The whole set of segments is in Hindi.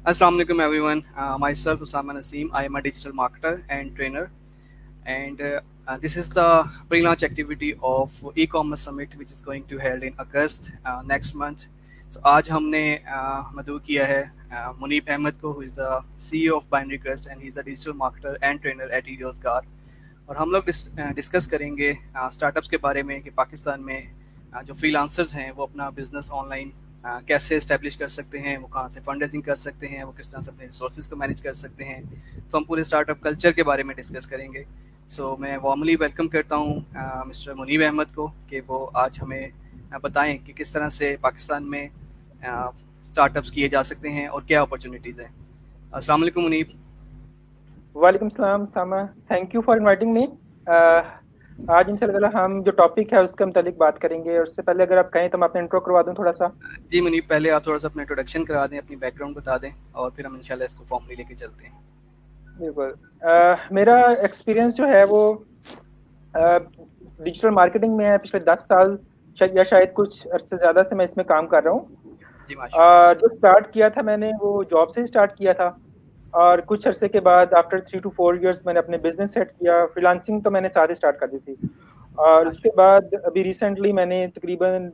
Assalamu alaikum everyone. Myself Usama Naseem. I am a digital marketer and trainer, and this is the pre-launch activity of e-commerce summit which is going to held in August next month. So आज हमने मदऊ किया है मुनीब अहमद को, who is the CEO of Binary Crest and he is a digital marketer and trainer at eRoजगार। और हम लोग डिस्कस करेंगे स्टार्टअप्स के बारे में कि पाकिस्तान में जो फ्रीलांसर्स हैं वो अपना बिजनेस ऑनलाइन कैसे इस्टेब्लिश कर सकते हैं, वो कहाँ से फंड रेजिंग कर सकते हैं, वो किस तरह से अपने रिसोर्सेज को मैनेज कर सकते हैं। तो हम पूरे स्टार्टअप कल्चर के बारे में डिस्कस करेंगे। मैं वार्मली वेलकम करता हूँ मिस्टर मुनीब अहमद को कि वो आज हमें बताएं कि किस तरह से पाकिस्तान में स्टार्टअप्स किए जा सकते हैं और क्या अपॉर्चुनिटीज़ हैं। अस्सलाम वालेकुम मुनीब। वालेकुम सलाम सामा, thank you for inviting me. आज इंशाल्लाह हम जो टॉपिक है उसके मुतालिक बात करेंगे। और उससे पहले अगर आप कहें तो मैं अपना इंट्रो करवा दूं थोड़ा सा। जी मुनीब, पहले आप थोड़ा सा अपना इंट्रोडक्शन करा दें, अपनी बैकग्राउंड बता दें और फिर हम इंशाल्लाह इसको फॉर्मली लेके चलते हैं। बिल्कुल। मेरा एक्सपीरियंस जो है वो डिजिटल मार्केटिंग में है। पिछले 10 साल या शायद कुछ अरसे ज़्यादा से मैं इसमें काम कर रहा हूँ। जी माशाल्लाह। जो स्टार्ट किया था मैंने वो जॉब से ही स्टार्ट किया था, और कुछ अरसे के बाद आफ्टर 3 to 4 इयर्स मैंने अपने बिजनेस सेट किया। फ्रीलांसिंग तो मैंने साथ ही स्टार्ट कर दी थी। और उसके बाद अभी रिसेंटली मैंने तकरीबन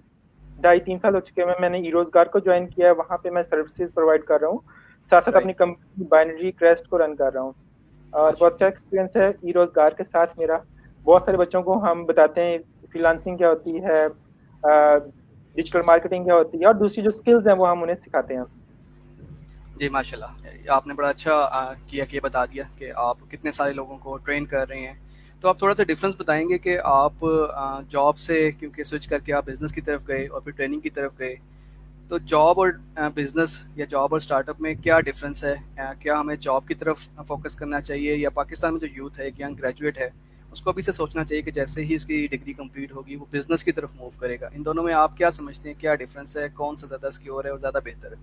2.5-3 साल हो चुके हैं मैंने eRoजगार को ज्वाइन किया है। वहाँ पे मैं सर्विसेज प्रोवाइड कर रहा हूँ, साथ साथ अपनी राइट। कंपनी बाइनरी क्रेस्ट को रन कर रहा हूँ। और बहुत अच्छा माशाल्लाह। एक्सपीरियंस है eRoजगार के साथ मेरा। बहुत सारे बच्चों को हम बताते हैं फ्रीलांसिंग क्या होती है, डिजिटल मार्केटिंग क्या होती है, और दूसरी जो स्किल्स हैं वो हम उन्हें सिखाते हैं। जी माशाल्लाह, आपने बड़ा अच्छा किया कि ये बता दिया कि आप कितने सारे लोगों को ट्रेन कर रहे हैं। तो आप थोड़ा सा डिफरेंस बताएंगे कि आप जॉब से क्योंकि स्विच करके आप बिज़नेस की तरफ गए और फिर ट्रेनिंग की तरफ गए, तो जॉब और बिज़नेस या जॉब और स्टार्टअप में क्या डिफरेंस है? क्या हमें जॉब की तरफ फोकस करना चाहिए या पाकिस्तान में जो यूथ है, एक यंग ग्रेजुएट है, उसको अभी से सोचना चाहिए कि जैसे ही उसकी डिग्री कंप्लीट होगी वो बिज़नेस की तरफ मूव करेगा? इन दोनों में आप क्या समझते हैं, क्या डिफरेंस है, कौन सा ज़्यादा सिक्योर है और ज़्यादा बेहतर है?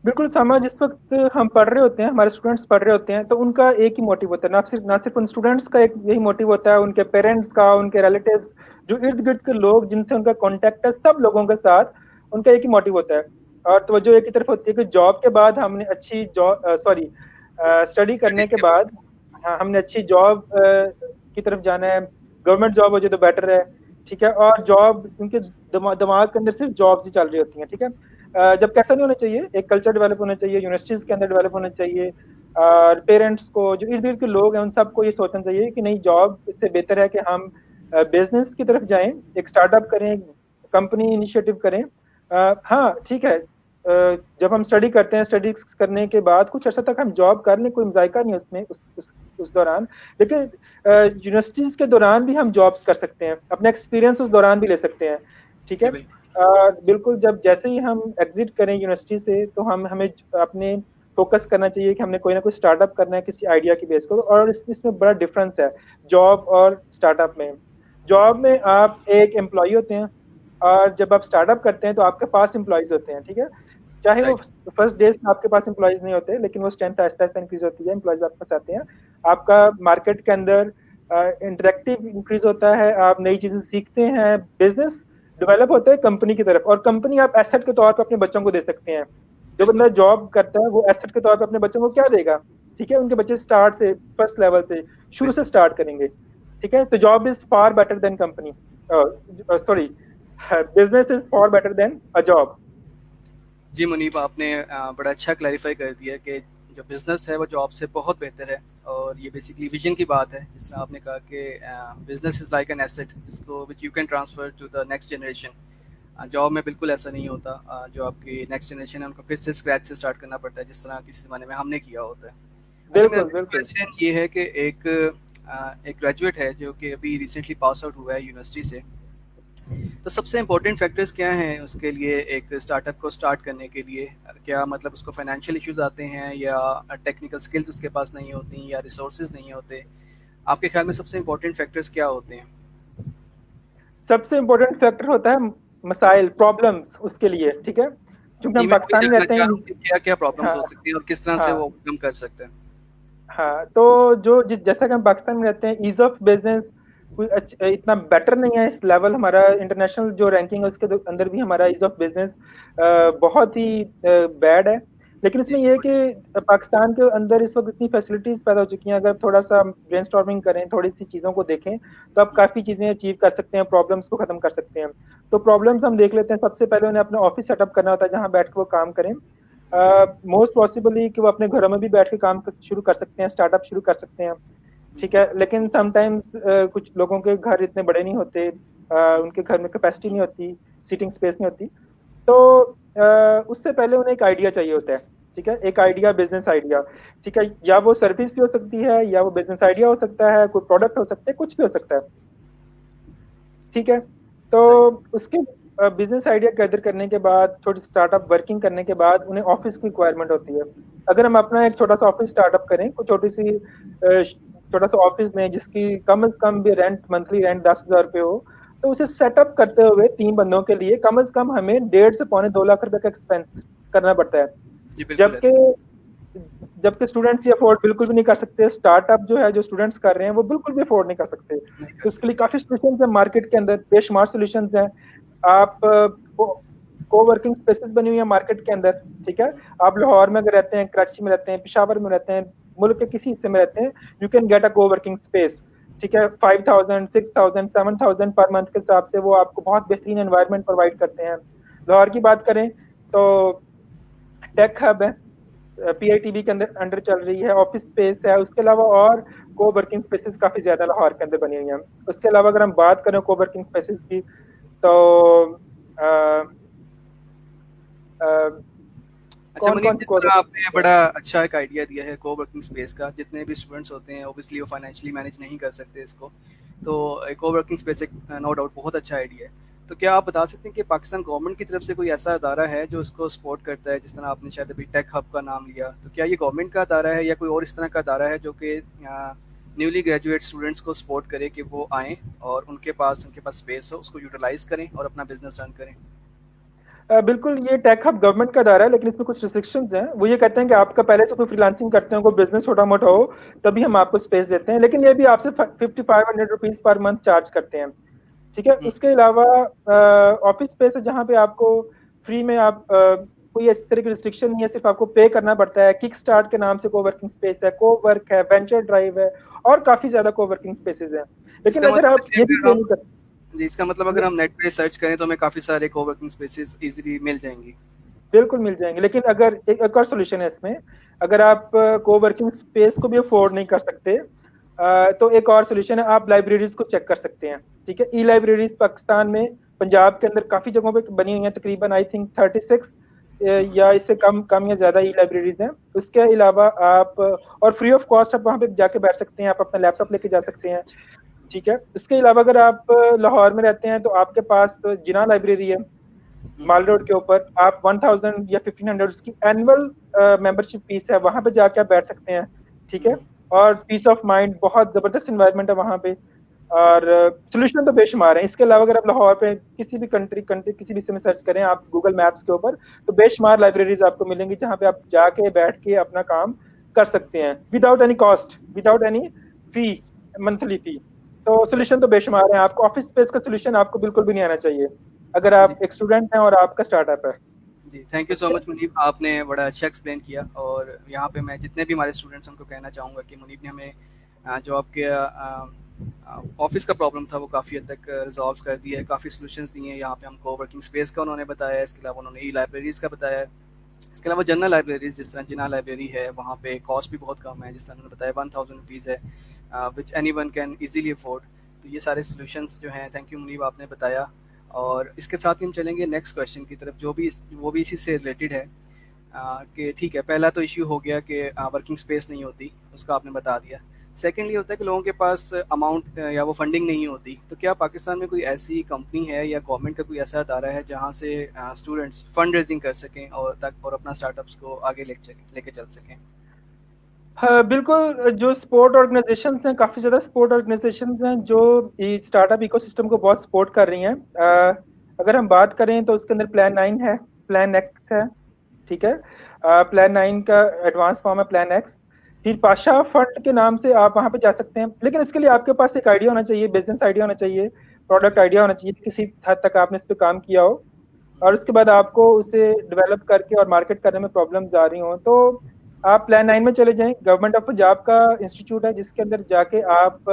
बिल्कुल सामा, जिस वक्त हम पढ़ रहे होते हैं, हमारे स्टूडेंट्स पढ़ रहे होते हैं, तो उनका एक ही मोटिव होता है। ना सिर्फ उन स्टूडेंट्स का एक यही मोटिव होता है, उनके पेरेंट्स का, उनके रिलेटिव्स, जो इर्द गिर्द के लोग जिनसे उनका कांटेक्ट है, सब लोगों के साथ उनका एक ही मोटिव होता है। और तवज्जो एक ही तरफ होती है कि जॉब के बाद हमने अच्छी जॉब स्टडी करने स्टडीज़ के के बाद। बाद, हाँ, हमने अच्छी जॉब की तरफ जाना है। गवर्नमेंट जॉब हो जाए तो बेटर है, ठीक है। और जॉब उनके दिमाग के अंदर सिर्फ जॉब्स ही चल रही होती हैं, ठीक है। जबकि ऐसा नहीं होना चाहिए। एक कल्चर डेवलप होना चाहिए, यूनिवर्सिटीज के अंदर डेवलप होना चाहिए। और पेरेंट्स को, जो इर्द गिर्द के लोग हैं, उन सबको ये सोचना चाहिए कि नहीं, जॉब इससे बेहतर है कि हम बिजनेस की तरफ जाएं, एक स्टार्टअप करें, कंपनी इनिशिएटिव करें। हाँ ठीक है, जब हम स्टडी करते हैं, स्टडी करने के बाद कुछ अर्सा तक हम जॉब कर लें, कोई मजायका नहीं उसमें, उस दौरान। लेकिन यूनिवर्सिटीज के दौरान भी हम जॉब्स कर सकते हैं, अपना एक्सपीरियंस उस दौरान भी ले सकते हैं, ठीक जी है। बिल्कुल। बिल्कुल, जब जैसे ही हम एग्जिट करें यूनिवर्सिटी से, तो हमें अपने फोकस करना चाहिए कि हमने कोई ना कोई स्टार्टअप करना है किसी आइडिया की बेस पर। और इसमें बड़ा डिफरेंस है जॉब और स्टार्टअप में। जॉब में आप एक एम्प्लॉय होते हैं, और जब आप स्टार्टअप करते हैं तो आपके पास एम्प्लॉयज होते हैं, ठीक है। चाहे वो राइट। फर्स्ट डे से आपके पास एम्प्लॉयज नहीं होते, लेकिन वो स्ट्रेंथ आहिस्ता आहिस्ता इंक्रीज होती है, एम्प्लॉयज आपके पास आते हैं। आपका मार्केट के अंदर इंटरेक्टिव इंक्रीज होता है, आप नई चीजें सीखते हैं, बिजनेस डेवलप होता है कंपनी की तरफ। और कंपनी आप एसेट के तौर पर अपने बच्चों को दे सकते हैं। जो बिल्कुल। बंदा जॉब करता है वो एसेट के तौर पर अपने बच्चों को क्या देगा, ठीक है। उनके बच्चे स्टार्ट से, फर्स्ट लेवल से, शुरू से बिल्कुल। स्टार्ट करेंगे, ठीक है। तो job is far better than company, sorry, business is far better than a job. जी मुनीब, आपने बड़ा अच्छा क्लैरिफाई कर दिया कि जो बिज़नेस है वो जॉब से बहुत बेहतर है। और ये बेसिकली विजन की बात है, जिस तरह आपने कहा कि business is like an asset जिसको which you can transfer to the next generation. Job में बिल्कुल ऐसा नहीं होता। जो आपकी नेक्स्ट जनरेशन है उनको फिर से स्क्रैच से स्टार्ट करना पड़ता है, जिस तरह किसी ज़माने में हमने किया होता है। अच्छा, मेरा बिल्कुल नेक्स्ट बिल्कुल। क्वेश्चन ये है कि एक ग्रेजुएट है जो कि अभी रिसेंटली पास आउट हुआ है यूनिवर्सिटी से, तो सबसे इम्पोर्टेंट फैक्टर्स क्या हैं उसके लिए एक स्टार्टअप को स्टार्ट करने के लिए? क्या मतलब उसको फाइनेंशियल इश्यूज आते हैं या टेक्निकल स्किल्स उसके पास नहीं होती या रिसोर्सेज नहीं होते? आपके ख्याल में सबसे इम्पोर्टेंट फैक्टर्स क्या होते हैं? सबसे इम्पोर्टेंट फैक्टर होता है मसाइल, प्रॉब्लम्स उसके लिए, ठीक है। क्योंकि जी हम मैं वही पाकिस्तान में जानना रहते चाह हैं। रहा हूँ कि क्या क्या प्रॉब्लम्स हाँ हो सकती हैं और किस तरह से वो हाँ ओवरकम कर सकते हैं। हाँ, तो जैसा कि हम पाकिस्तान में रहते हैं, ईज ऑफ बिजनेस कोई इतना बेटर नहीं है। इस लेवल हमारा इंटरनेशनल जो रैंकिंग है उसके अंदर भी हमारा ईज ऑफ बिजनेस बहुत ही बैड है। लेकिन जी इसमें ये है कि पाकिस्तान के अंदर इस वक्त इतनी फैसिलिटीज पैदा हो चुकी हैं, अगर थोड़ा सा ब्रेनस्टॉर्मिंग करें, थोड़ी सी चीज़ों को देखें, तो आप काफ़ी चीज़ें अचीव कर सकते हैं, प्रॉब्लम्स को ख़त्म कर सकते हैं। तो प्रॉब्लम्स हम देख लेते हैं। सबसे पहले उन्हें अपना ऑफिस सेटअप करना होता है जहाँ बैठ के वो काम करें। मोस्ट पॉसिबली कि वो अपने घरों में भी बैठ के काम शुरू कर सकते हैं, स्टार्टअप शुरू कर सकते हैं। ठीक है, लेकिन समटाइम्स कुछ लोगों के घर इतने बड़े नहीं होते, उनके घर में कैपेसिटी नहीं होती, सीटिंग स्पेस नहीं होती। तो उससे पहले उन्हें एक आइडिया चाहिए होता है। ठीक है, एक आइडिया, बिजनेस आइडिया। ठीक है, या वो सर्विस भी हो सकती है, या वो बिजनेस आइडिया हो सकता है, कोई प्रोडक्ट हो सकता है, कुछ भी हो सकता है। ठीक है, तो सही। उसके बिजनेस आइडिया गैदर करने के बाद, थोड़ी स्टार्टअप वर्किंग करने के बाद, उन्हें ऑफिस की रिक्वायरमेंट होती है। अगर हम अपना एक छोटा सा ऑफिस स्टार्टअप करें, कोई छोटी सी छोटा सा ऑफिस में जिसकी कम से कम भी रेंट, मंथली रेंट 10,000 रुपये हो, तो उसे सेटअप करते हुए 3 बंदों के लिए कम से कम हमें 1.5 से 2.25 लाख रुपए का एक्सपेंस करना पड़ता है। जी बिल्कुल जबकि ऐसे। स्टूडेंट्स ये अफोर्ड बिल्कुल भी नहीं कर सकते। स्टार्टअप जो है, जो स्टूडेंट्स कर रहे हैं, वो बिल्कुल भी अफोर्ड नहीं कर सकते। नहीं कर तो इसके लिए सकते। काफी सोल्यूशन है मार्केट के अंदर, बेशुमार सोल्यूशन हैं। आप को वर्किंग स्पेसेस बनी हुई है मार्केट के अंदर। ठीक है, आप लाहौर में अगर रहते हैं, कराची में रहते हैं, पेशावर में रहते हैं, मुल्क के किसी हिस्से में रहते हैं, यू कैन गेट अ को वर्किंग स्पेस। ठीक है, 5,000, 6,000, 7,000 पर मंथ के हिसाब से वो आपको बहुत बेहतरीन एनवायरनमेंट प्रोवाइड करते हैं। लाहौर की बात करें तो टेक हब है, पीआईटीबी के अंदर अंडर चल रही है, ऑफिस स्पेस है। उसके अलावा और को वर्किंग स्पेसेस काफी ज्यादा लाहौर के अंदर बनी हुई हैं। उसके अलावा अगर हम बात करें को वर्किंग स्पेसेस की, तो अच्छा कौन मुनीब, कौन सी जिस को तरह आपने वर्किंग। बड़ा अच्छा एक आइडिया दिया है को वर्किंग स्पेस का, जितने भी स्टूडेंट्स होते हैं ओबियसली वो फाइनेंशियली मैनेज नहीं कर सकते इसको, तो को वर्किंग स्पेस एक नो डाउट बहुत अच्छा आइडिया है। तो क्या आप बता सकते हैं कि पाकिस्तान गवर्नमेंट की तरफ से कोई ऐसा अदारा है जो इसको सपोर्ट करता है? जिस तरह आपने शायद अभी टेक हब का नाम लिया, तो क्या ये गवर्नमेंट का अदारा है या कोई और इस तरह का अदारा है जो कि न्यूली ग्रेजुएट स्टूडेंट्स को सपोर्ट करे कि वो आएँ और उनके पास स्पेस हो, उसको यूटिलाइज करें और अपना बिजनेस रन करें? बिल्कुल, ये टेक हब गवर्नमेंट का दायरा है, लेकिन इसमें कुछ रिस्ट्रिक्शंस हैं। वो ये कहते हैं कि आपका पहले से कोई फ्रीलांसिंग करते हो, कोई बिजनेस छोटा मोटा हो, तभी हम आपको स्पेस देते हैं। लेकिन ये भी आपसे 5,500 रुपीज पर मंथ चार्ज करते हैं। ठीक है, हुँ, उसके अलावा ऑफिस स्पेस है जहाँ पे आपको फ्री में आप कोई इस तरह की रिस्ट्रिक्शन नहीं है, सिर्फ आपको पे करना पड़ता है। किक स्टार्ट के नाम से को वर्किंग स्पेस है, को वर्क है, वेंचर ड्राइव है, और काफी ज्यादा को वर्किंग स्पेसेस हैं। लेकिन इसका अगर मतलब आप है कि ये भी अगर पे हम नहीं कर, जी, इसका मतलब अगर हम नेट पे सर्च करें तो हमें काफ़ी सारे कोवर्किंग स्पेसेस इजीली मिल जाएंगी। बिल्कुल मिल जाएंगे। लेकिन अगर एक और सोल्यूशन है इसमें, अगर जी। आप को वर्किंग स्पेस को भी अफोर्ड नहीं कर सकते, तो एक और सोल्यूशन है, आप लाइब्रेरीज को चेक कर सकते हैं। ठीक है, ई लाइब्रेरीज पाकिस्तान में, पंजाब के अंदर काफी जगहों पे बनी हुई हैं, तकरीबन आई थिंक 36 या इससे कम कम या ज्यादा ई लाइब्रेरीज हैं। उसके अलावा आप और फ्री ऑफ कॉस्ट आप वहाँ पे जाके बैठ सकते हैं, आप अपना लैपटॉप लेके जा सकते हैं। ठीक है, इसके अलावा अगर आप लाहौर में रहते हैं, तो आपके पास जिना लाइब्रेरी है, माल रोड के ऊपर। आप 1,000 या 1,500 उसकी एनुअल मेंबरशिप फीस है, वहां पे जाके आप बैठ सकते हैं। ठीक है, और पीस ऑफ माइंड, बहुत जबरदस्त इन्वायरमेंट है वहां पे। और सोल्यूशन तो बेशुमार है। इसके अलावा अगर आप लाहौर पे किसी भी कंट्री किसी भी में सर्च करें आप गूगल मैप्स के ऊपर, तो बेशुमार लाइब्रेरीज आपको मिलेंगी जहाँ पे आप जाके बैठ के अपना काम कर सकते हैं, without any cost, without any fee, monthly fee. तो सही। सोल्यूशन तो बेशुमार है। आपको ऑफिस स्पेस का सोल्यूशन आपको बिल्कुल भी नहीं आना चाहिए, अगर जी। आप एक स्टूडेंट हैं और आपका स्टार्टअप है। जी, थैंक यू सो अच्छा। मच मुनीब, आपने बड़ा अच्छा एक्सप्लेन किया। और यहाँ पे मैं जितने भी हमारे स्टूडेंट्स हैं उनको कहना चाहूँगा कि मुनीब ने हमें जो आपके ऑफिस का प्रॉब्लम था वो काफ़ी हद तक रिजॉल्व कर दिया है, काफ़ी सॉल्यूशंस दिए हैं। यहाँ पे हमको वर्किंग स्पेस का उन्होंने बताया है, इसके अलावा उन्होंने ई लाइब्रेरीज़ का बताया है। इसके अलावा जनरल लाइब्रेरीज जिस तरह जिना लाइब्रेरी है, वहाँ पे कॉस्ट भी बहुत कम है, जिस तरह उन्होंने बताया 1,000 रुपीज़ है, which any one can easily afford. तो ये सारे सोल्यूशंस जो हैं, थैंक यू मुनीब आपने बताया। और इसके साथ ही हम चलेंगे नेक्स्ट क्वेश्चन की तरफ, वो भी इसी से रिलेटेड है। कि ठीक है, पहला तो इश्यू हो गया कि वर्किंग स्पेस नहीं होती, उसका आपने बता दिया। सेकेंडली होता है कि लोगों के पास अमाउंट या वो फंडिंग नहीं होती। तो क्या पाकिस्तान में कोई ऐसी कंपनी है या गवर्नमेंट का कोई ऐसा अदारा है जहाँ से स्टूडेंट्स फंड रेजिंग कर सकें और अपना स्टार्टअप्स को आगे लेके चल सकें? हाँ बिल्कुल, जो स्पोर्ट ऑर्गेनाइजेशंस हैं, काफ़ी ज़्यादा स्पोर्ट ऑर्गेनाइजेशंस हैं जो स्टार्टअप इकोसिस्टम को बहुत सपोर्ट कर रही हैं। अगर हम बात करें तो उसके अंदर प्लान 9 है, प्लान एक्स है। ठीक है, प्लान 9 का एडवांस फॉर्म है प्लान एक्स। फिर पाशा फंड के नाम से आप वहाँ पे जा सकते हैं, लेकिन इसके लिए आपके पास एक आइडिया होना चाहिए, बिजनेस आइडिया होना चाहिए, प्रोडक्ट आइडिया होना चाहिए, किसी हद तक आपने इस पर काम किया हो। और उसके बाद आपको उसे डेवलप करके और मार्केट करने में प्रॉब्लम्स आ रही हों, तो आप प्लान 9 में चले जाएं। गवर्नमेंट ऑफ पंजाब का इंस्टीट्यूट है जिसके अंदर जाके आप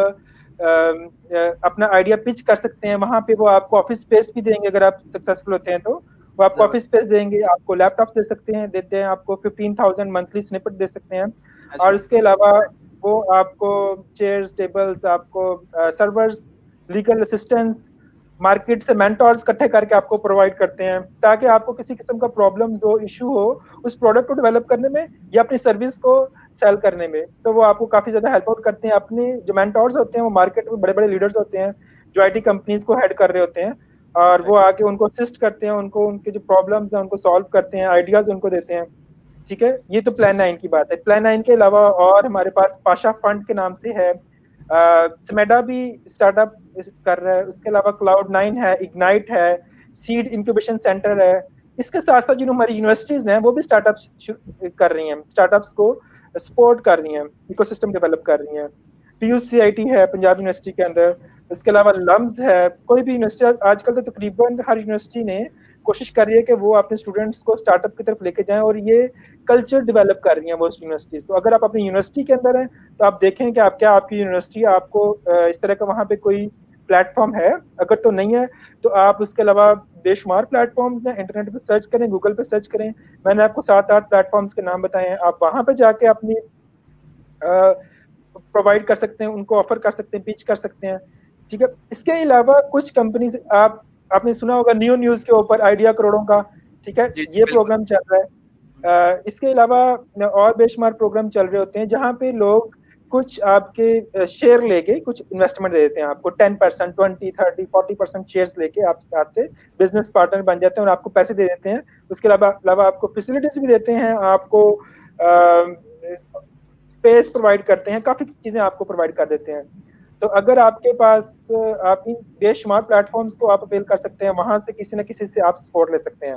अपना आइडिया पिच कर सकते हैं। वहां पे वो आपको ऑफिस स्पेस भी देंगे, अगर आप सक्सेसफुल होते हैं तो वो आपको ऑफिस जबरदस्त। स्पेस देंगे, आपको लैपटॉप दे सकते हैं, देते हैं आपको 15,000 मंथली स्निपेट दे सकते हैं। और अच्छा। इसके अलावा वो आपको चेयर्स, टेबल्स, आपको सर्वर्स, लीगल असिस्टेंस, मार्केट से मेंटोर्स इकट्ठे करके आपको प्रोवाइड करते हैं, ताकि आपको किसी किस्म का प्रॉब्लम्स हो, इशू हो उस प्रोडक्ट को डेवलप करने में या अपनी सर्विस को सेल करने में, तो वो आपको काफी ज्यादा हेल्प आउट करते हैं। अपने जो मेंटोर्स होते हैं वो मार्केट में बड़े बड़े लीडर्स होते हैं जो आईटी कंपनीज को हेड कर रहे होते हैं, और वो राइट। आके उनको असिस्ट करते हैं, उनको उनके जो प्रॉब्लम्स हैं उनको सॉल्व करते हैं, आइडियाज उनको देते हैं। ठीक है, ये तो प्लान 9 की बात है। प्लान 9 के अलावा और हमारे पास पाशा फंड के नाम से है, स्मेडा भी स्टार्टअप कर रहा है, उसके अलावा क्लाउड 9 है, इग्नाइट है, सीड इंक्यूबेशन सेंटर है। इसके साथ साथ जो हमारी यूनिवर्सिटीज हैं वो भी स्टार्टअप्स कर रही हैं, स्टार्टअप्स को सपोर्ट कर रही हैं, इकोसिस्टम डेवलप कर रही हैं। पीयूसीआईटी है पंजाब यूनिवर्सिटी के अंदर, इसके अलावा लम्स है। कोई भी यूनिवर्सिटी, आजकल तो तकरीबन हर यूनिवर्सिटी ने कोशिश कर रही है कि वो अपने स्टूडेंट्स को स्टार्टअप की तरफ लेके जाएं, और ये कल्चर डेवलप कर रही हैं वो यूनिवर्सिटीज। तो अगर आप अपनी यूनिवर्सिटी के अंदर हैं तो आप देखें कि आप क्या आपकी यूनिवर्सिटी आपको इस तरह का वहाँ पे कोई प्लेटफॉर्म है। अगर तो नहीं है तो आप उसके अलावा बेशुमार प्लेटफॉर्म्स हैं, इंटरनेट पे सर्च करें, गूगल पे सर्च करें। मैंने आपको 7-8 प्लेटफॉर्म्स के नाम बताए हैं, आप वहां पे जाके अपनी प्रोवाइड कर सकते हैं, उनको ऑफर कर सकते हैं, पिच कर सकते हैं। ठीक है, इसके अलावा कुछ कंपनीज, आप आपने सुना होगा न्यू न्यूज के ऊपर आइडिया करोड़ों का। ठीक है, जी, जी, ये बिल्कुल। प्रोग्राम चल रहा है। इसके अलावा और बेशुमार प्रोग्राम चल रहे होते हैं जहां पे लोग कुछ आपके शेयर लेके कुछ इन्वेस्टमेंट दे देते हैं आपको, 10%, 20, 30, 40% शेयर्स लेके आप आपसे बिजनेस पार्टनर बन जाते हैं और आपको पैसे दे देते हैं। उसके अलावा आपको फैसिलिटीज भी देते हैं, आपको स्पेस प्रोवाइड करते हैं, काफी चीजें आपको प्रोवाइड कर देते हैं। तो अगर आपके पास, आप इन बेशुमार प्लेटफॉर्म्स को आप अवेल कर सकते हैं, वहां से किसी न किसी से आप सपोर्ट ले सकते हैं।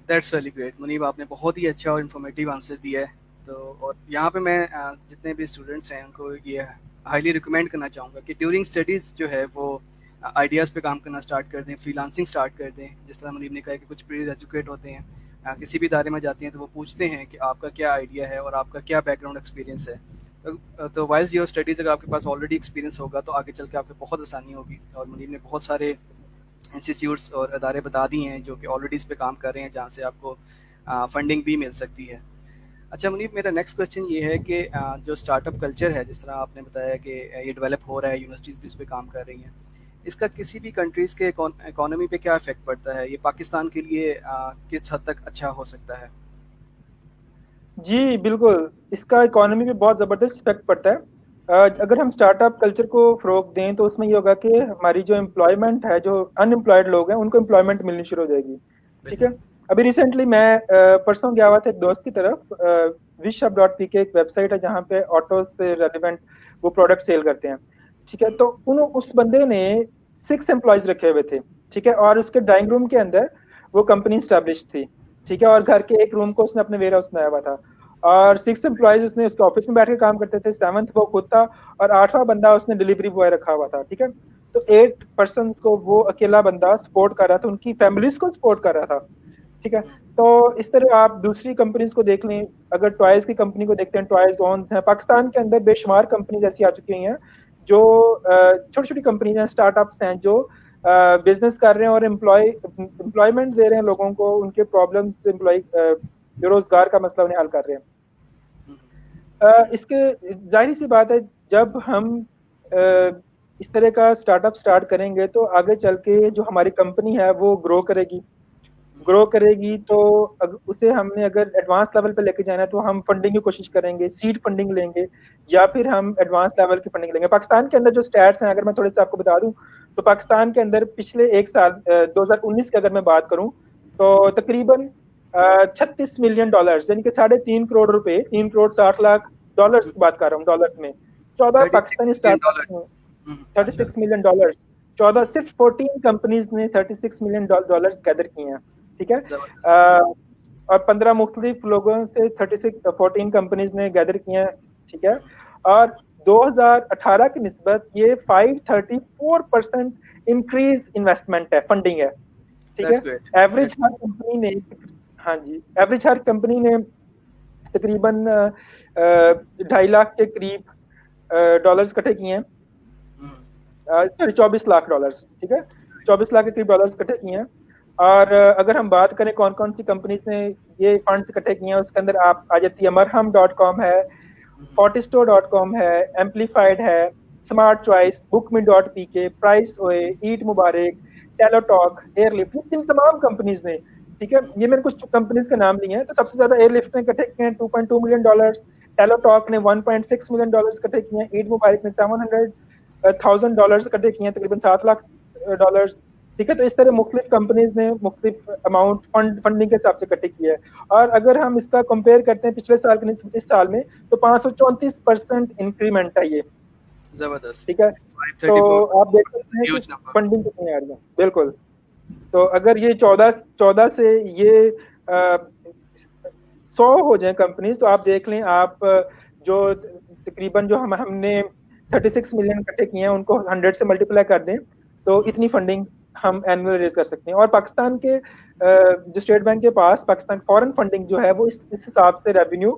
दैट्स रियली ग्रेट मुनीब, आपने बहुत ही अच्छा और इन्फॉर्मेटिव आंसर दिया है। तो और यहाँ पे मैं जितने भी स्टूडेंट्स हैं उनको ये हाईली रिकमेंड करना चाहूँगा कि ड्यूरिंग स्टडीज़ जो है वो आइडियाज़ पे काम करना स्टार्ट कर दें, फ्रीलांसिंग स्टार्ट कर दें। जिस तरह मुनीब ने कहा कि कुछ प्री एजुकेट होते हैं, किसी भी इदारे में जाते हैं तो वो पूछते हैं कि आपका क्या आइडिया है और आपका क्या बैकग्राउंड एक्सपीरियंस है। तो वाइज योर स्टडीज़ अगर आपके पास ऑलरेडी एक्सपीरियंस होगा तो आगे चल के आपको बहुत आसानी होगी। और मुनीब ने बहुत सारे इंस्टीट्यूट्स और अदारे बता दिए हैं जो कि ऑलरेडी इस पे काम कर रहे हैं, जहाँ से आपको फंडिंग भी मिल सकती है। अच्छा मुनीब, मेरा नेक्स्ट क्वेश्चन ये है कि जो स्टार्टअप कल्चर है, जिस तरह आपने बताया कि ये डेवलप हो रहा है, यूनिवर्सिटीज़ भी इस पे काम कर रही हैं, इसका किसी भी कंट्रीज़ के इकोनॉमी पे क्या इफेक्ट पड़ता है? ये पाकिस्तान के लिए किस हद तक अच्छा हो सकता है? जी बिल्कुल, इसका इकोनॉमी पे बहुत ज़बरदस्त इफेक्ट पड़ता है। अगर हम स्टार्टअप कल्चर को फ़रोग दें तो उसमें ये होगा कि हमारी जो एम्प्लॉयमेंट है, जो अनएम्प्लॉयड लोग हैं, उनको एम्प्लॉयमेंट मिलनी शुरू हो जाएगी। ठीक है, बिल्कुल। अभी रिसेंटली मैं परसों गया हुआ था एक दोस्त की तरफ, विशअप.पी के एक वेबसाइट है जहाँ पे ऑटो से रेलिवेंट वो प्रोडक्ट सेल करते हैं। ठीक है, तो उस बंदे ने 6 एम्प्लॉयज रखे हुए थे। ठीक है, और उसके ड्राइंग रूम के अंदर वो कंपनी स्टैब्लिश थी। ठीक है, और घर के एक रूम को उसने अपने वेयर हाउस बनाया हुआ था, और 6 एम्प्लॉयज उसने उसके ऑफिस में बैठ के काम करते थे, 7th वो खुद था, और 8वां बंदा उसने डिलीवरी बॉय रखा हुआ था। ठीक है, तो 8 पर्सन को वो अकेला बंदा सपोर्ट कर रहा था, उनकी फैमिलीज को सपोर्ट कर रहा था। ठीक है, तो इस तरह आप दूसरी कंपनीज को देख लें। अगर टॉयज की कंपनी को देखते हैं, टॉयज जोन्स हैं पाकिस्तान के अंदर, बेशुमार कंपनीज ऐसी आ चुकी हैं जो छोटी छोटी कंपनीज हैं, स्टार्टअप्स हैं जो बिजनेस कर रहे हैं और एम्प्लॉयमेंट दे रहे हैं लोगों को, उनके प्रॉब्लम्स, एम्प्लॉय बेरोजगार का मसला उन्हें हल कर रहे हैं। इसके जाहिर सी बात है, जब हम इस तरह का स्टार्टअप स्टार्ट करेंगे तो आगे चल के जो हमारी कंपनी है वो ग्रो करेगी। तो उसे हमने अगर एडवांस लेवल पे लेके जाना है तो हम फंडिंग की कोशिश करेंगे, सीड फंडिंग लेंगे, या फिर हम एडवांस लेवल की फंडिंग लेंगे। पाकिस्तान के अंदर जो स्टैट्स हैं, अगर मैं थोड़े से आपको बता दूं, तो पाकिस्तान के अंदर पिछले एक साल 2019 की अगर मैं बात करूं तो तकरीबन $36 मिलियन, यानी कि 3.5 करोड़ रुपए, 3 करोड़ 60 लाख डॉलर्स की बात कर रहा हूँ, डॉलर्स में 14 thirty six Pakistani million dollar startup, thirty अच्छा। सिक्स मिलियन डॉलर 14, सिर्फ 14 कंपनीज ने $36 मिलियन गैदर किए हैं। ठीक है, जबरदस्त। और 15 मुख्तलिफ लोगों से 14 कंपनीज ने गैदर किए हैं। ठीक है, और 2018 की निस्बत ये 534% इंक्रीज इन्वेस्टमेंट है, फंडिंग है। ठीक है। That's great. Average her company ने, हाँ जी, एवरेज हर कंपनी ने तकरीबन 2.5 लाख के करीब डॉलर्स इकट्ठे किए हैं, सॉरी 24 लाख डॉलर्स, ठीक है, 24 लाख के करीब डॉलर्स इकट्ठे किए हैं। और अगर हम बात करें कौन कौन सी कंपनीज ने ये फंड्स इकट्ठे किए हैं, उसके अंदर आप आ जाती है मरहम.com है, fortisto.com है, एम्पलीफाइड है, स्मार्ट चॉइस, बुकमी.pk, प्राइस ओए, ईट मुबारक, टेलोटॉक, एयरलिफ्ट, इन तमाम कंपनीज ने, ठीक है, ये मैंने कुछ कंपनीज के नाम लिए हैं। तो सबसे ज्यादा एयरलिफ्ट ने इकट्ठे किए हैं 2.2 मिलियन डॉलर्स, टेलोटॉक ने 1.6 मिलियन डॉलर्स इकट्ठे किए हैं, ईट मुबारक ने 700,000 डॉलर्स इकट्ठे किए हैं, तकरीबन 7 लाख डॉलर्स, ठीक है। तो इस तरह मुख्तलिफ कंपनीज ने मुख्तलिफ अमाउंट फंडिंग के हिसाब से इकट्ठे किया है। और अगर हम इसका कंपेयर करते हैं पिछले साल के निस्बत इस साल में, तो 534% इंक्रीमेंट है ये, जबरदस्त। ठीक है। तो 534 आप देख सकते हैं कि ह्यूज नंबर। फंडिंग कितनी आ रही है, बिल्कुल। तो अगर ये 14 से ये 100 हो जाए कंपनीज, तो आप देख लें, आप जो तकरीबन जो हमने 36 मिलियन इकट्ठे किए हैं, उनको 100 से मल्टीप्लाई कर दें, तो इतनी फंडिंग हम एनुअल रेज कर सकते हैं। और पाकिस्तान के जो स्टेट बैंक के पास पाकिस्तान फॉरेन फंडिंग जो है वो इस हिसाब से रेवेन्यू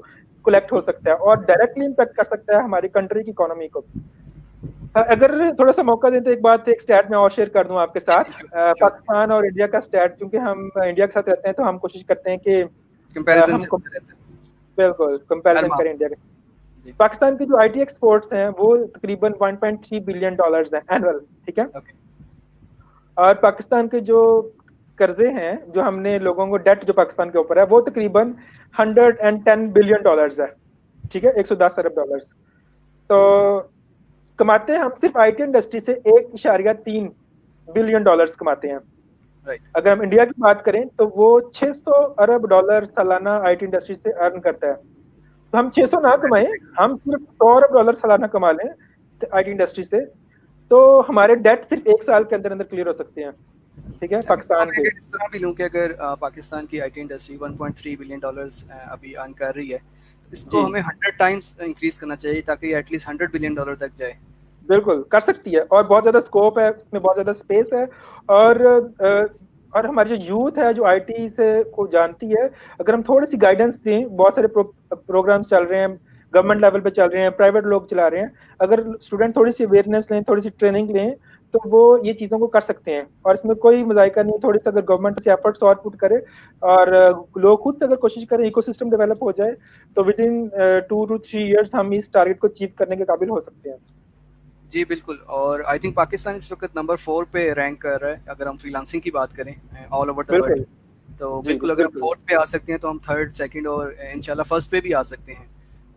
कलेक्ट हो सकता है और डायरेक्टली इम्पैक्ट कर सकता है हमारी कंट्री की इकोनॉमी को। अगर थोड़ा सा मौका दें तो एक स्टैट मैं और शेयर कर दूं आपके साथ। पाकिस्तान और इंडिया का स्टैट, क्योंकि हम इंडिया के साथ रहते हैं तो हम कोशिश करते हैं कि कंपैरिजन हम चलते रहता है। बिल्कुल कंपैरिजन अरमान करें इंडिया के। जी। पाकिस्तान के जो आईटी एक्सपोर्ट्स हैं वो तकरीबन 1.3 बिलियन डॉलर्स हैं एनुअल, ठीक है। ओके। और पाकिस्तान के जो कर्जे हैं, जो हमने लोगों को डेट जो पाकिस्तान के ऊपर है, वो तकरीबन 110 बिलियन डॉलर्स है, ठीक है, 110 अरब डॉलर्स। तो कमाते हैं हम सिर्फ आईटी इंडस्ट्री से 1.3 बिलियन डॉलर्स कमाते हैं। राइट। अगर हम इंडिया की बात करें तो वो 600 अरब डॉलर सालाना आईटी इंडस्ट्री से अर्न करता है। तो हम 600 ना कमाएं, हम सिर्फ 100 अरब डॉलर सालाना कमा लें आईटी इंडस्ट्री से, तो हमारे डेट सिर्फ 1 साल के अंदर अंदर क्लियर हो सकते हैं, ठीक है, पाकिस्तान के। अगर इस तरह भी लूं कि अगर पाकिस्तान की आईटी इंडस्ट्री 1.3 बिलियन डॉलर्स अभी अर्न कर रही है, तो इसको जी हमें 100 टाइम्स इंक्रीज करना चाहिए ताकि एटलीस्ट 100 बिलियन डॉलर तक जाए। बिल्कुल कर सकती है, और बहुत ज्यादा स्कोप है इसमें, बहुत ज्यादा स्पेस है। और और हमारी जो यूथ है जो आईटी से को जानती है, अगर हम थोड़ी सी गाइडेंस दें, बहुत सारे प्रोग्राम्स चल रहे हैं, गवर्नमेंट लेवल पे चल रहे हैं, प्राइवेट लोग चला रहे हैं, अगर स्टूडेंट थोड़ी सी अवेयरनेस लें, थोड़ी सी ट्रेनिंग लें, तो वो ये चीज़ों को कर सकते हैं। और इसमें कोई मजाइका नहीं, थोड़ी सी अगर गवर्नमेंट से एफर्ट्स और पुट करे और लोग खुद से अगर कोशिश करें, इकोसिस्टम डेवलप हो जाए, तो विद इन 2 to 3 years हम इस टारगेट को अचीव करने के काबिल हो सकते हैं। जी बिल्कुल। और आई थिंक पाकिस्तान इस वक्त नंबर 4 पे रैंक कर रहा है अगर हम फ्रीलांसिंग की बात करें ऑल ओवर द वर्ल्ड। बिल्कुल तो जी बिल्कुल अगर हम बिल्कुल फोर्थ पे आ सकते हैं तो हम थर्ड, सेकंड और इंशाल्लाह फर्स्ट पे भी आ सकते हैं।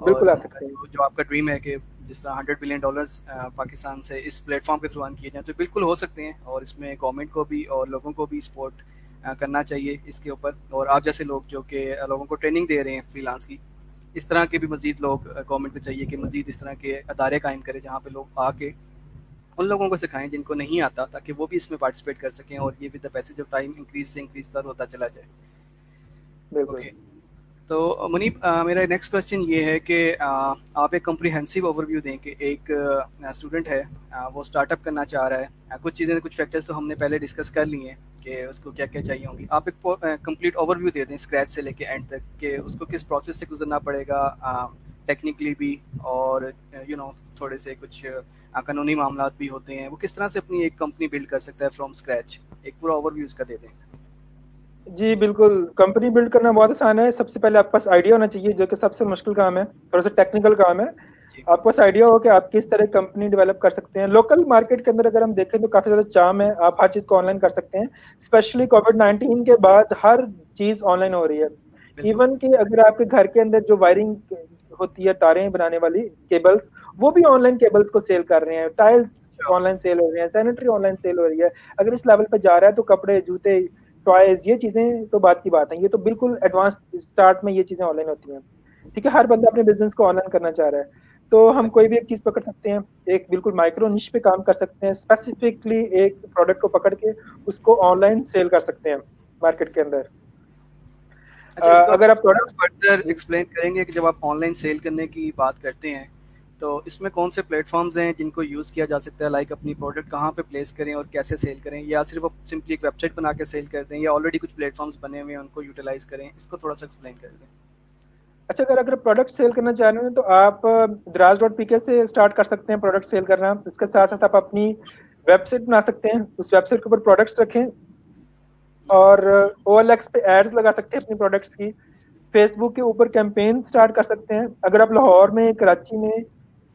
और बिल्कुल आ सकते हैं। जो आपका ड्रीम है कि जिस तरह 100 बिलियन डॉलर्स पाकिस्तान से इस प्लेटफॉर्म के थ्रू अर्न किए जाएं, तो बिल्कुल हो सकते हैं। और इसमें गवर्नमेंट को भी और लोगों को भी सपोर्ट करना चाहिए इसके ऊपर। और आप जैसे लोग जो कि लोगों को ट्रेनिंग दे रहे हैं फ्रीलांस की, इस तरह के भी मजीद लोग गवर्नमेंट को चाहिए कि मजीद इस तरह के अदारे कायम करें जहाँ पे लोग आके उन लोगों को सिखाएं जिनको नहीं आता, ताकि वो भी इसमें पार्टिसिपेट कर सकें और ये with the passage of time increase से इंक्रीज तर होता चला जाए। बिल्कुल ओके। तो मुनीब, मेरा नेक्स्ट क्वेश्चन ये है कि आप एक कम्प्रिहेंसिव ओवरव्यू दें कि एक स्टूडेंट है, वो स्टार्टअप करना चाह रहा है, कुछ चीज़ें कुछ फैक्टर्स तो हमने पहले डिस्कस कर लिए हैं कि उसको क्या क्या चाहिए होंगी। आप एक कंप्लीट ओवरव्यू दे दें स्क्रैच से लेके एंड तक कि उसको किस प्रोसेस से गुजरना पड़ेगा टेक्निकली भी, और थोड़े से कुछ कानूनी मामला भी होते हैं, वो किस तरह से अपनी एक कंपनी बिल्ड कर सकता है फ्रॉम स्क्रैच। एक पूरा ओवरव्यू उसका दे दें। जी बिल्कुल, कंपनी बिल्ड करना बहुत आसान है। सबसे पहले आपके पास आइडिया होना चाहिए, जो कि सबसे मुश्किल काम है, थोड़ा सा टेक्निकल काम है। जी। आपके पास आइडिया हो कि आप किस तरह कंपनी डेवलप कर सकते हैं। लोकल मार्केट के अंदर अगर हम देखें तो काफी ज्यादा चाम है, आप हर चीज को ऑनलाइन कर सकते हैं। स्पेशली कोविड-19 के बाद हर चीज ऑनलाइन हो रही है। बिल्कुल। इवन कि अगर आपके घर के अंदर जो वायरिंग होती है, तारें बनाने वाली केबल्स, वो भी ऑनलाइन केबल्स को सेल कर रहे हैं। टाइल्स ऑनलाइन सेल हो रहे हैं, सैनिटरी ऑनलाइन सेल हो रही है। अगर इस लेवल पे जा रहा है तो कपड़े, जूते, टॉयज, ये चीजें तो बात की बात है, ये तो बिल्कुल एडवांस स्टार्ट में ये चीजें ऑनलाइन होती हैं, ठीक है। हर बंदा अपने बिजनेस को ऑनलाइन करना चाह रहा है, तो हम कोई भी एक चीज पकड़ सकते हैं, एक बिल्कुल माइक्रो निश पे काम कर सकते हैं, स्पेसिफिकली एक प्रोडक्ट को पकड़ के उसको ऑनलाइन सेल कर सकते हैं मार्केट के अंदर। अच्छा, इसको आप अगर आप प्रोडक्ट फर्दर एक्सप्लेन करेंगे कि जब आप ऑनलाइन सेल करने की बात करते हैं तो इसमें कौन से प्लेटफॉर्म्स हैं जिनको यूज़ किया जा सकता है, लाइक अपनी प्रोडक्ट कहाँ पे प्लेस करें और कैसे सेल करें, या सिर्फ आप सिंपली एक वेबसाइट बना के सेल कर दें, या ऑलरेडी कुछ प्लेटफॉर्म्स बने हुए हैं उनको यूटिलाइज करें, इसको थोड़ा सा एक्सप्लेन कर दें। अच्छा, अगर प्रोडक्ट सेल करना चाह रहे हैं तो आप दराज.pk से स्टार्ट कर सकते हैं प्रोडक्ट सेल करना। इसके साथ साथ आप अपनी वेबसाइट बना सकते हैं, उस वेबसाइट के ऊपर प्रोडक्ट्स रखें और OLX पे एड्स लगा सकते हैं अपनी प्रोडक्ट्स की। फेसबुक के ऊपर कैंपेन स्टार्ट कर सकते हैं। अगर आप लाहौर में, कराची में,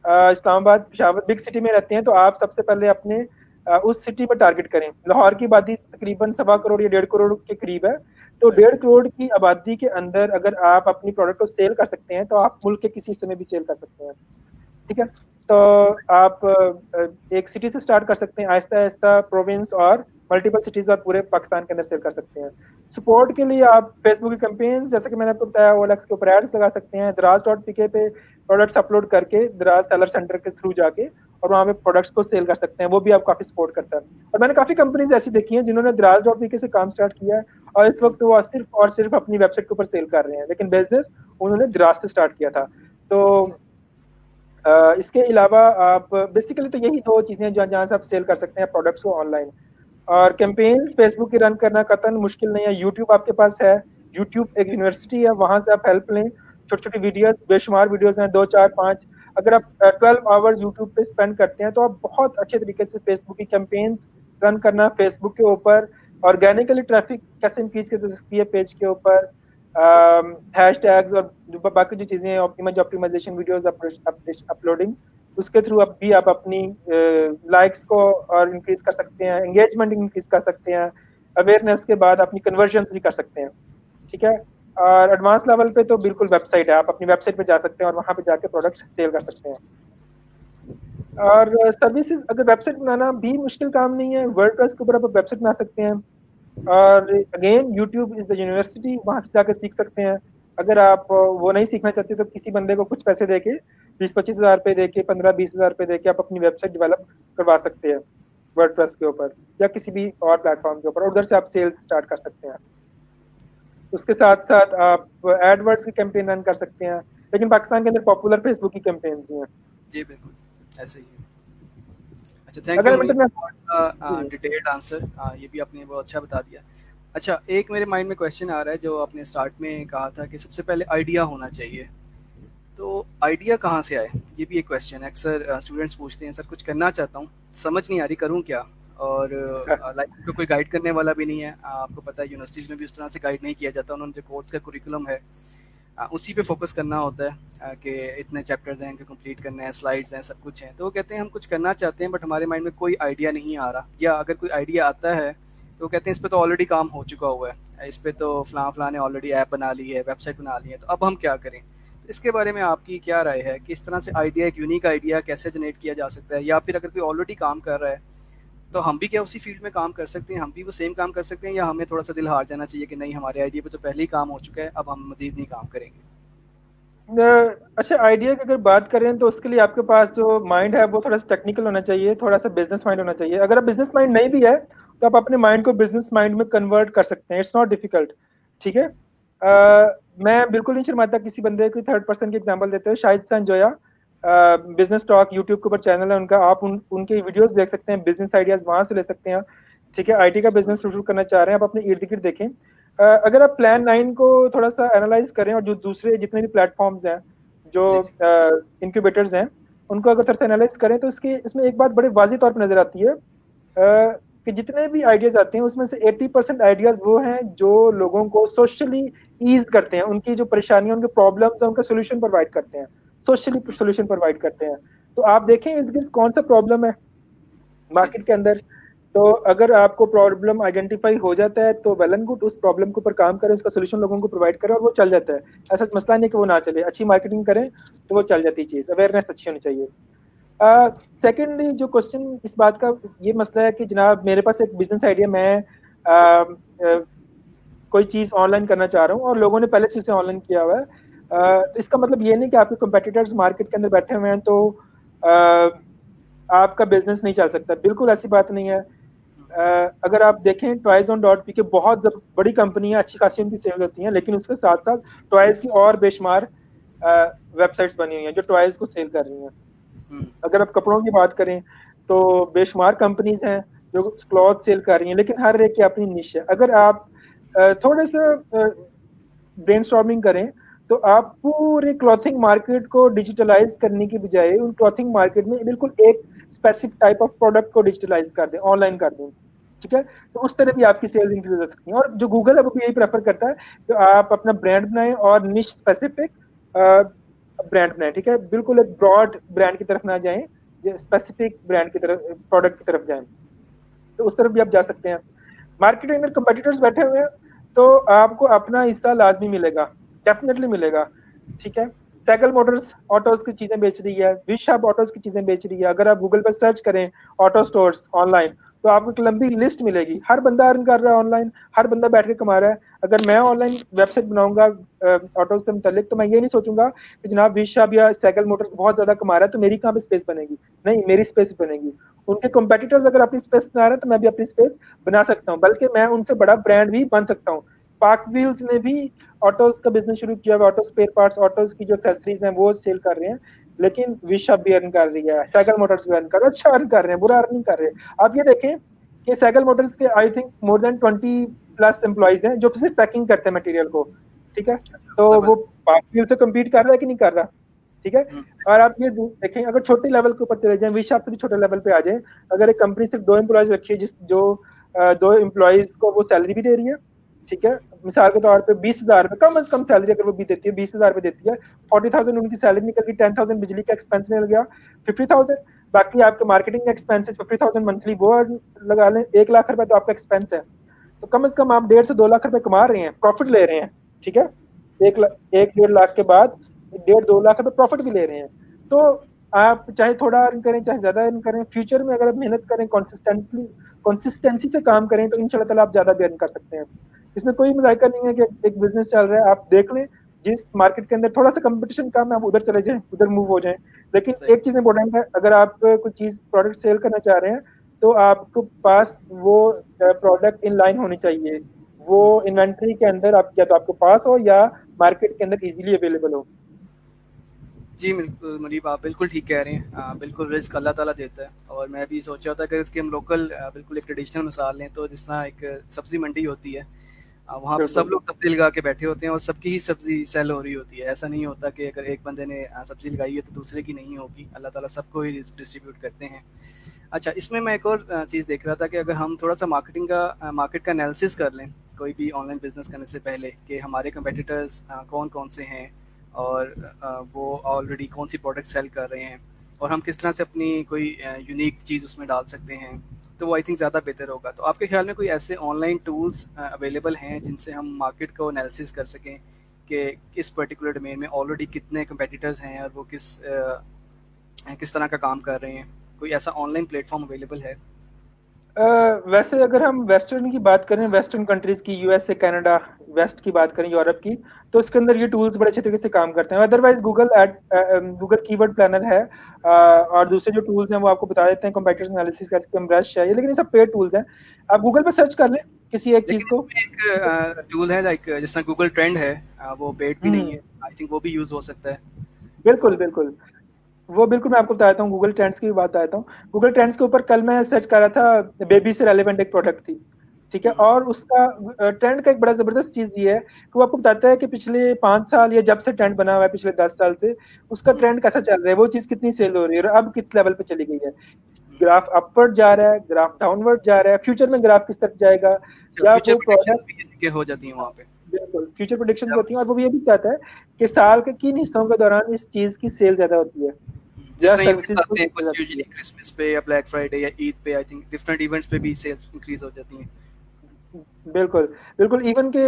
इस्लामाबाद, पेशावर बिग सिटी में रहते हैं तो आप सबसे पहले अपने उस सिटी पर टारगेट करें। लाहौर की आबादी तकरीबन 1.25 करोड़ या 1.5 करोड़ के करीब है। तो 1.5 करोड़ की आबादी के अंदर अगर आप अपनी प्रोडक्ट को सेल कर सकते हैं तो आप मुल्क के किसी हिस्से में भी सेल कर सकते हैं। ठीक है, तो आप एक सिटी से स्टार्ट कर सकते हैं, आहिस्ता आहिस्ता प्रोविंस और मल्टीपल सिटीज और पूरे पाकिस्तान के अंदर सेल कर सकते हैं। सपोर्ट के लिए आप फेसबुक के कैंपेन, जैसे कि मैंने आपको बताया, OLX के ऊपर एड्स लगा सकते हैं। दराज.pk पे प्रोडक्ट्स अपलोड करके दराज सेलर सेंटर के थ्रू जाके और वहाँ पे प्रोडक्ट्स को सेल कर सकते हैं, वो भी आप काफी सपोर्ट करता है। और मैंने काफी कंपनीज ऐसी देखी हैं जिन्होंने दराज.pk से काम स्टार्ट किया है और इस वक्त वो सिर्फ और सिर्फ अपनी वेबसाइट के ऊपर सेल कर रहे हैं, लेकिन बिजनेस उन्होंने दराज से स्टार्ट किया था। तो इसके अलावा आप बेसिकली तो यही दो चीजें जहाँ जहाँ से आप सेल कर सकते हैं प्रोडक्ट्स को ऑनलाइन। और कैंपेन्स फेसबुक की रन करना कतन मुश्किल नहीं है। यूट्यूब आपके पास है, यूट्यूब एक यूनिवर्सिटी है, वहां से आप हेल्प लें। छोटी छोटी वीडियोस, बेशुमार वीडियोस हैं, 2 4 5। अगर आप 12 आवर्स यूट्यूब पे स्पेंड करते हैं तो आप बहुत अच्छे तरीके से फेसबुक की कैंपेन्स रन करना, फेसबुक के ऊपर ऑर्गेनिकली ट्रैफिक कैसे इंक्रीज कर सकती है पेज के ऊपर, हैशटैग्स और बाकी जो चीजें हैं, ऑप्टिमाइजेशन वीडियोस अपलोडिंग, उसके थ्रू आप अपनी लाइक्स को और इंक्रीज कर सकते हैं, एंगेजमेंट इंक्रीज कर सकते हैं, अवेयरनेस के बाद अपनी कन्वर्जन भी कर सकते हैं। ठीक है, और एडवांस लेवल पे तो बिल्कुल वेबसाइट है, आप अपनी वेबसाइट पे जा सकते हैं और वहां पे जाके प्रोडक्ट्स सेल कर सकते हैं। और सर्विसेज, अगर वेबसाइट बनाना भी मुश्किल काम नहीं है, वर्डप्रेस के ऊपर आप वेबसाइट बना सकते हैं। और again YouTube is the university, वहां से जाकर सीख सकते हैं। अगर आप वो नहीं सीखना चाहते तो किसी बंदे को कुछ पैसे देके, 20-25 हज़ार रुपए देके, 15-20 हज़ार रुपए देके आप अपनी वेबसाइट डेवलप करवा सकते हैं वर्डप्रेस के ऊपर या किसी भी और प्लेटफॉर्म के ऊपर, और उधर से आप सेल्स स्टार्ट कर सकते हैं। उसके साथ साथ आप एडवर्ड्स की कैंपेन रन कर सकते हैं, लेकिन पाकिस्तान के अंदर पॉपुलर फेसबुक की कैंपेन ही हैं। जी बिल्कुल, ऐसे ही है। अच्छा, थैंक यू अगर मुनीब मतलब फॉर द डिटेल्ड आंसर, ये भी आपने बहुत अच्छा बता दिया। अच्छा, एक मेरे माइंड में क्वेश्चन आ रहा है, जो आपने स्टार्ट में कहा था कि सबसे पहले आइडिया होना चाहिए, तो आइडिया कहाँ से आए, ये भी एक क्वेश्चन है। अक्सर स्टूडेंट्स पूछते हैं, सर कुछ करना चाहता हूँ, समझ नहीं आ रही करूँ क्या, और लाइक तो कोई गाइड करने वाला भी नहीं है। आपको पता है यूनिवर्सिटीज़ में भी उस तरह से गाइड नहीं किया जाता, उन्होंने जो कोर्स का कुरिकुलम है उसी पे फोकस करना होता है, कि इतने चैप्टर्स हैं कि कंप्लीट करने हैं, स्लाइड्स हैं, सब कुछ हैं। तो वो कहते हैं हम कुछ करना चाहते हैं बट हमारे माइंड में कोई आइडिया नहीं आ रहा, या अगर कोई आइडिया आता है तो वो कहते हैं इस पे तो ऑलरेडी काम हो चुका हुआ है, इस पे तो फलां फलां ने ऑलरेडी ऐप बना ली है, वेबसाइट बना ली है, तो अब हम क्या करें। तो इसके बारे में आपकी क्या राय है कि इस तरह से आइडिया, एक यूनिक आइडिया कैसे जनरेट किया जा सकता है, या फिर अगर कोई ऑलरेडी काम कर रहा है तो हम भी क्या उसी फील्ड में काम कर सकते हैं, हम भी वो सेम काम कर सकते हैं, या हमें थोड़ा सा दिल हार जाना चाहिए कि नहीं हमारे आइडिया पे तो पहले ही काम हो चुका है, अब हम मजीद नहीं काम करेंगे। अच्छा, आइडिया की अगर बात करें तो उसके लिए आपके पास जो माइंड है वो थोड़ा सा टेक्निकल होना चाहिए, थोड़ा सा बिजनेस माइंड होना चाहिए। अगर आप बिजनेस माइंड नहीं भी है तो आप अपने माइंड को बिजनेस माइंड में कन्वर्ट कर सकते हैं, इट्स नॉट डिफिकल्ट। ठीक है, मैं बिल्कुल नहीं शर्माता किसी बंदे को थर्ड पर्सन की एग्जांपल देते हुए। शाहिद संजोया बिजनेस टॉक यूट्यूब के ऊपर चैनल है उनका, आप उनके वीडियोस देख सकते हैं, बिजनेस आइडियाज वहां से ले सकते हैं। ठीक है, आईटी का बिजनेस शुरू करना चाह रहे हैं, आप अपने इर्द गिर्द देखें। अगर आप प्लान 9 को थोड़ा सा एनालाइज करें और जो दूसरे जितने भी प्लेटफॉर्म्स हैं, जो जी जी। इंक्यूबेटर्स हैं, उनको अगर थोड़ा सा एनालाइज करें तो इसकी इसमें एक बात बड़े वाजी तौर पर नजर आती है, कि जितने भी आइडियाज आते हैं उसमें से 80% आइडियाज वो हैं जो लोगों को सोशली ईज करते हैं, उनकी जो परेशानियां, उनके प्रॉब्लम्स हैं, उनका सोल्यूशन प्रोवाइड करते हैं, सोशली सोल्यूशन प्रोवाइड करते हैं। तो आप देखें इर्द गिर्द कौन सा प्रॉब्लम है जी मार्केट के अंदर। तो अगर आपको प्रॉब्लम आइडेंटिफाई हो जाता है तो वेल एंड गुड, उस प्रॉब्लम के ऊपर काम करें, उसका सोल्यूशन लोगों को प्रोवाइड करें और वो चल जाता है। ऐसा मसला नहीं कि वो ना चले, अच्छी मार्केटिंग करें तो वो चल जाती है चीज, अवेयरनेस अच्छी होनी चाहिए। सेकेंडली जो क्वेश्चन इस बात का ये मसला है कि जनाब मेरे पास एक बिजनेस आइडिया, मैं कोई चीज ऑनलाइन करना चाह रहा हूँ और लोगों ने पहले से उसे ऑनलाइन किया हुआ है। तो इसका मतलब ये नहीं कि आपके कंपेटिटर्स मार्केट के अंदर बैठे हुए हैं तो आपका बिजनेस नहीं चल सकता, बिल्कुल ऐसी बात नहीं है। अगर आप देखें टॉयज.pk बहुत बड़ी कंपनी है, अच्छी खासी उनकी सेल्स होती हैं, लेकिन उसके साथ साथ टॉयज की और बेशुमार वेबसाइट्स बनी हुई हैं जो टॉयज को सेल कर रही हैं। हम्म। अगर आप कपड़ों की बात करें तो बेशुमार कंपनीज हैं जो क्लॉथ सेल कर रही हैं, लेकिन हर एक की अपनी निश है। अगर आप थोड़े से ब्रेनस्टॉर्मिंग करें तो आप पूरे क्लॉथिंग मार्केट को डिजिटलाइज करने की बजाय उन क्लॉथिंग मार्केट में बिल्कुल एक स्पेसिफिक टाइप ऑफ प्रोडक्ट को डिजिटलाइज कर दें, ऑनलाइन कर दें, ठीक है। तो उस तरह भी आपकी सेल्स इंक्रीज हो सकती है। और जो गूगल है वो भी यही प्रेफर करता है कि आप अपना ब्रांड बनाएं और निश स्पेसिफिक ब्रांड बनाएं, ठीक है। बिल्कुल एक ब्रॉड ब्रांड की तरफ ना जाएं, स्पेसिफिक ब्रांड की तरफ, प्रोडक्ट की तरफ जाएं। तो उस तरफ भी आप जा सकते हैं। मार्केट के अंदर कंपटीटर्स बैठे हुए हैं, तो आपको अपना हिस्सा लाजमी मिलेगा, डेफिनेटली मिलेगा, ठीक है। साइकिल मोटर्स ऑटोज की चीजें बेच रही है, विशाप ऑटोज की चीजें बेच रही है। अगर आप गूगल पर सर्च करें ऑटो स्टोर्स ऑनलाइन, तो आपको एक लंबी लिस्ट मिलेगी। हर बंदा अर्न कर रहा है ऑनलाइन, हर बंदा बैठ के कमा रहा है। अगर मैं ऑनलाइन वेबसाइट बनाऊंगा ऑटो से मुतलिक, तो मैं ये नहीं सोचूंगा कि जनाब विशाप या साइकिल मोटर्स बहुत ज्यादा कमा रहा है तो मेरी कहाँ पे स्पेस बनेगी। नहीं, मेरी स्पेस बनेगी। उनके कॉम्पिटिटर्स अगर अपनी स्पेस बना रहे हैं तो मैं भी अपनी स्पेस बना सकता हूँ, बल्कि मैं उनसे बड़ा ब्रांड भी बन सकता हूँ। पार्क व्हील्स ने भी ऑटोज का बिजनेस शुरू किया हुआ, ऑटो स्पेयर पार्ट्स, ऑटोज की जो एक्सेसरीज हैं वो सेल कर रहे हैं। लेकिन विशा भी अर्न कर रही है, साइकिल मोटर्स भी अर्न कर रहे हैं, अच्छा अर्न कर रहे हैं, बुरा अर्न नहीं कर रहे। आप ये देखें कि साइकिल मोटर्स के I think more than 20+ employees हैं जो सिर्फ पैकिंग करते हैं मटेरियल को, ठीक है। तो वो जबरदस्त। पार्क व्हील से कम्पीट कर रहा है कि नहीं कर रहा, ठीक है। हम्म। और आप ये देखें, अगर छोटे लेवल के ऊपर चले जाएं, विशाप से भी छोटे लेवल पे आ जाएं, अगर एक कंपनी सिर्फ 2 एम्प्लॉयज रखी है, जिस जो 2 एम्प्लॉयज को वो सैलरी भी दे रही है, ठीक है। मिसाल के तौर पे 20,000 रुपये कम से कम सैलरी अगर वो भी देती है, 20,000 रुपये देती है, 40,000 उनकी सैलरी निकल गई, 10,000 बिजली का एक्सपेंस मिल गया, 50,000 बाकी आपके मार्केटिंग एक्सपेंसेस, 50,000 मंथली वो लगा लें, 1 लाख रुपए तो आपका एक्सपेंस है। तो कम से कम आप 1.5 से 2 लाख रुपए कमा रहे हैं, प्रॉफिट ले रहे हैं, ठीक है। 1 1.5 लाख के बाद 1.5 2 लाख रुपए प्रॉफिट भी ले रहे हैं। तो आप चाहे थोड़ा अर्न करें चाहे ज्यादा अर्न करें, फ्यूचर में अगर आप मेहनत करें, कंसिस्टेंसी से काम करें, तो इंशाल्लाह ताला आप ज्यादा भी अर्न कर सकते हैं। इसमें कोई मजाइका नहीं है कि एक बिजनेस चल रहा है, आप देख लें जिस मार्केट के अंदर थोड़ा सा कंपटीशन कम है, आप उधर चले जाएं, उधर मूव हो जाएं। लेकिन सही। एक चीज इंपॉर्टेंट है, अगर आप कोई चीज प्रोडक्ट सेल करना चाह रहे हैं, तो आपको पास वो प्रोडक्ट इन लाइन होनी चाहिए, वो हम्म। इन्वेंट्री के अंदर आप या तो आपके पास हो या मार्केट के अंदर इजीली अवेलेबल हो। जी बिल्कुल मुनीब, आप बिल्कुल ठीक कह रहे हैं। बिल्कुल रिस्क अल्लाह ताला देता है। और मैं भी सोच रहा था अगर इसकी हम लोकल बिल्कुल एक ट्रेडिशनल मिसाल लें, तो जिस तरह एक सब्ज़ी मंडी होती है, वहाँ पे सब बिल्कुल लोग सब्ज़ी लगा के बैठे होते हैं और सबकी ही सब्ज़ी सेल हो रही होती है। ऐसा नहीं होता कि अगर एक बंदे ने सब्ज़ी लगाई है तो दूसरे की नहीं होगी। अल्लाह ताला सबको ही डिस्ट्रीब्यूट करते हैं। अच्छा, इसमें मैं एक और चीज़ देख रहा था कि अगर हम थोड़ा सा मार्केट का एनालिसिस कर लें कोई भी ऑनलाइन बिजनेस करने से पहले, कि हमारे कंपेटिटर्स कौन कौन से हैं और वो ऑलरेडी कौन सी प्रोडक्ट सेल कर रहे हैं, और हम किस तरह से अपनी कोई यूनिक चीज़ उसमें डाल सकते हैं, तो वो आई थिंक ज़्यादा बेहतर होगा। तो आपके ख्याल में कोई ऐसे ऑनलाइन टूल्स अवेलेबल हैं जिनसे हम मार्केट को एनालिसिस कर सकें कि किस पर्टिकुलर डोमेन में ऑलरेडी कितने कंपेटिटर्स हैं और वो किस तरह का काम कर रहे हैं? कोई ऐसा ऑनलाइन प्लेटफॉर्म अवेलेबल है? वैसे अगर हम वेस्टर्न की बात करें, वेस्टर्न कंट्रीज की, यूएसए, कनाडा, वेस्ट की बात करें, यूरोप की, तो इसके अंदर ये टूल्स बड़े अच्छे तरीके से काम करते हैं। अदरवाइज गूगल कीवर्ड प्लानर है, और दूसरे जो टूल्स हैं वो आपको बता देते हैं कंपैटिटर्स एनालिसिस का, ब्रश है ये, लेकिन ये सब पेड टूल्स हैं। आप गूगल पर सर्च कर लें किसी एक चीज लेकिन को। इसमें एक टूल है लाइक जिस तरह गूगल ट्रेंड है, वो पेड भी नहीं हम्म। है। आई थिंक वो भी यूज़ हो सकता है। बिल्कुल तो बिल्कुल। वो बिल्कुल मैं आपको बताता हूँ, गूगल ट्रेंड्स की भी बात बताता हूँ। गूगल ट्रेंड्स के ऊपर कल मैं सर्च कर रहा था, बेबी से रेलेवेंट एक प्रोडक्ट थी, ठीक है। हुँ, और उसका ट्रेंड का एक बड़ा जबरदस्त चीज ये है कि वो आपको बताता है कि पिछले 5 साल या जब से ट्रेंड बना हुआ है, पिछले 10 साल से उसका हुँ, ट्रेंड कैसा चल रहा है, वो चीज कितनी सेल हो रही है और अब किस लेवल पे चली गई है। ग्राफ अपवर्ड जा रहा है, ग्राफ डाउनवर्ड जा रहा है, फ्यूचर में ग्राफ किस तरफ जाएगा, अच्छा, या फ्यूचर वो प्रेडिक्शंस प्रोडक्ट। भी यानी कि हो जाती हैं वहाँ पे। बिल्कुल फ्यूचर प्रोडिक्शन जब होती है, और वो भी ये भी बताता है कि साल के किन हिस्सों के दौरान इस चीज की सेल ज्यादा होती है जिस या तरह सर्विसेज इवेंट्स को आते हैं ज्यादा कुछ होती यूजुअली है। क्रिसमस पे या ब्लैक फ्राइडे या ईद पे, आई थिंक डिफरेंट इवेंट्स पे भी सेल्स इंक्रीज़ हो जाती हैं। बिल्कुल बिल्कुल। इवन के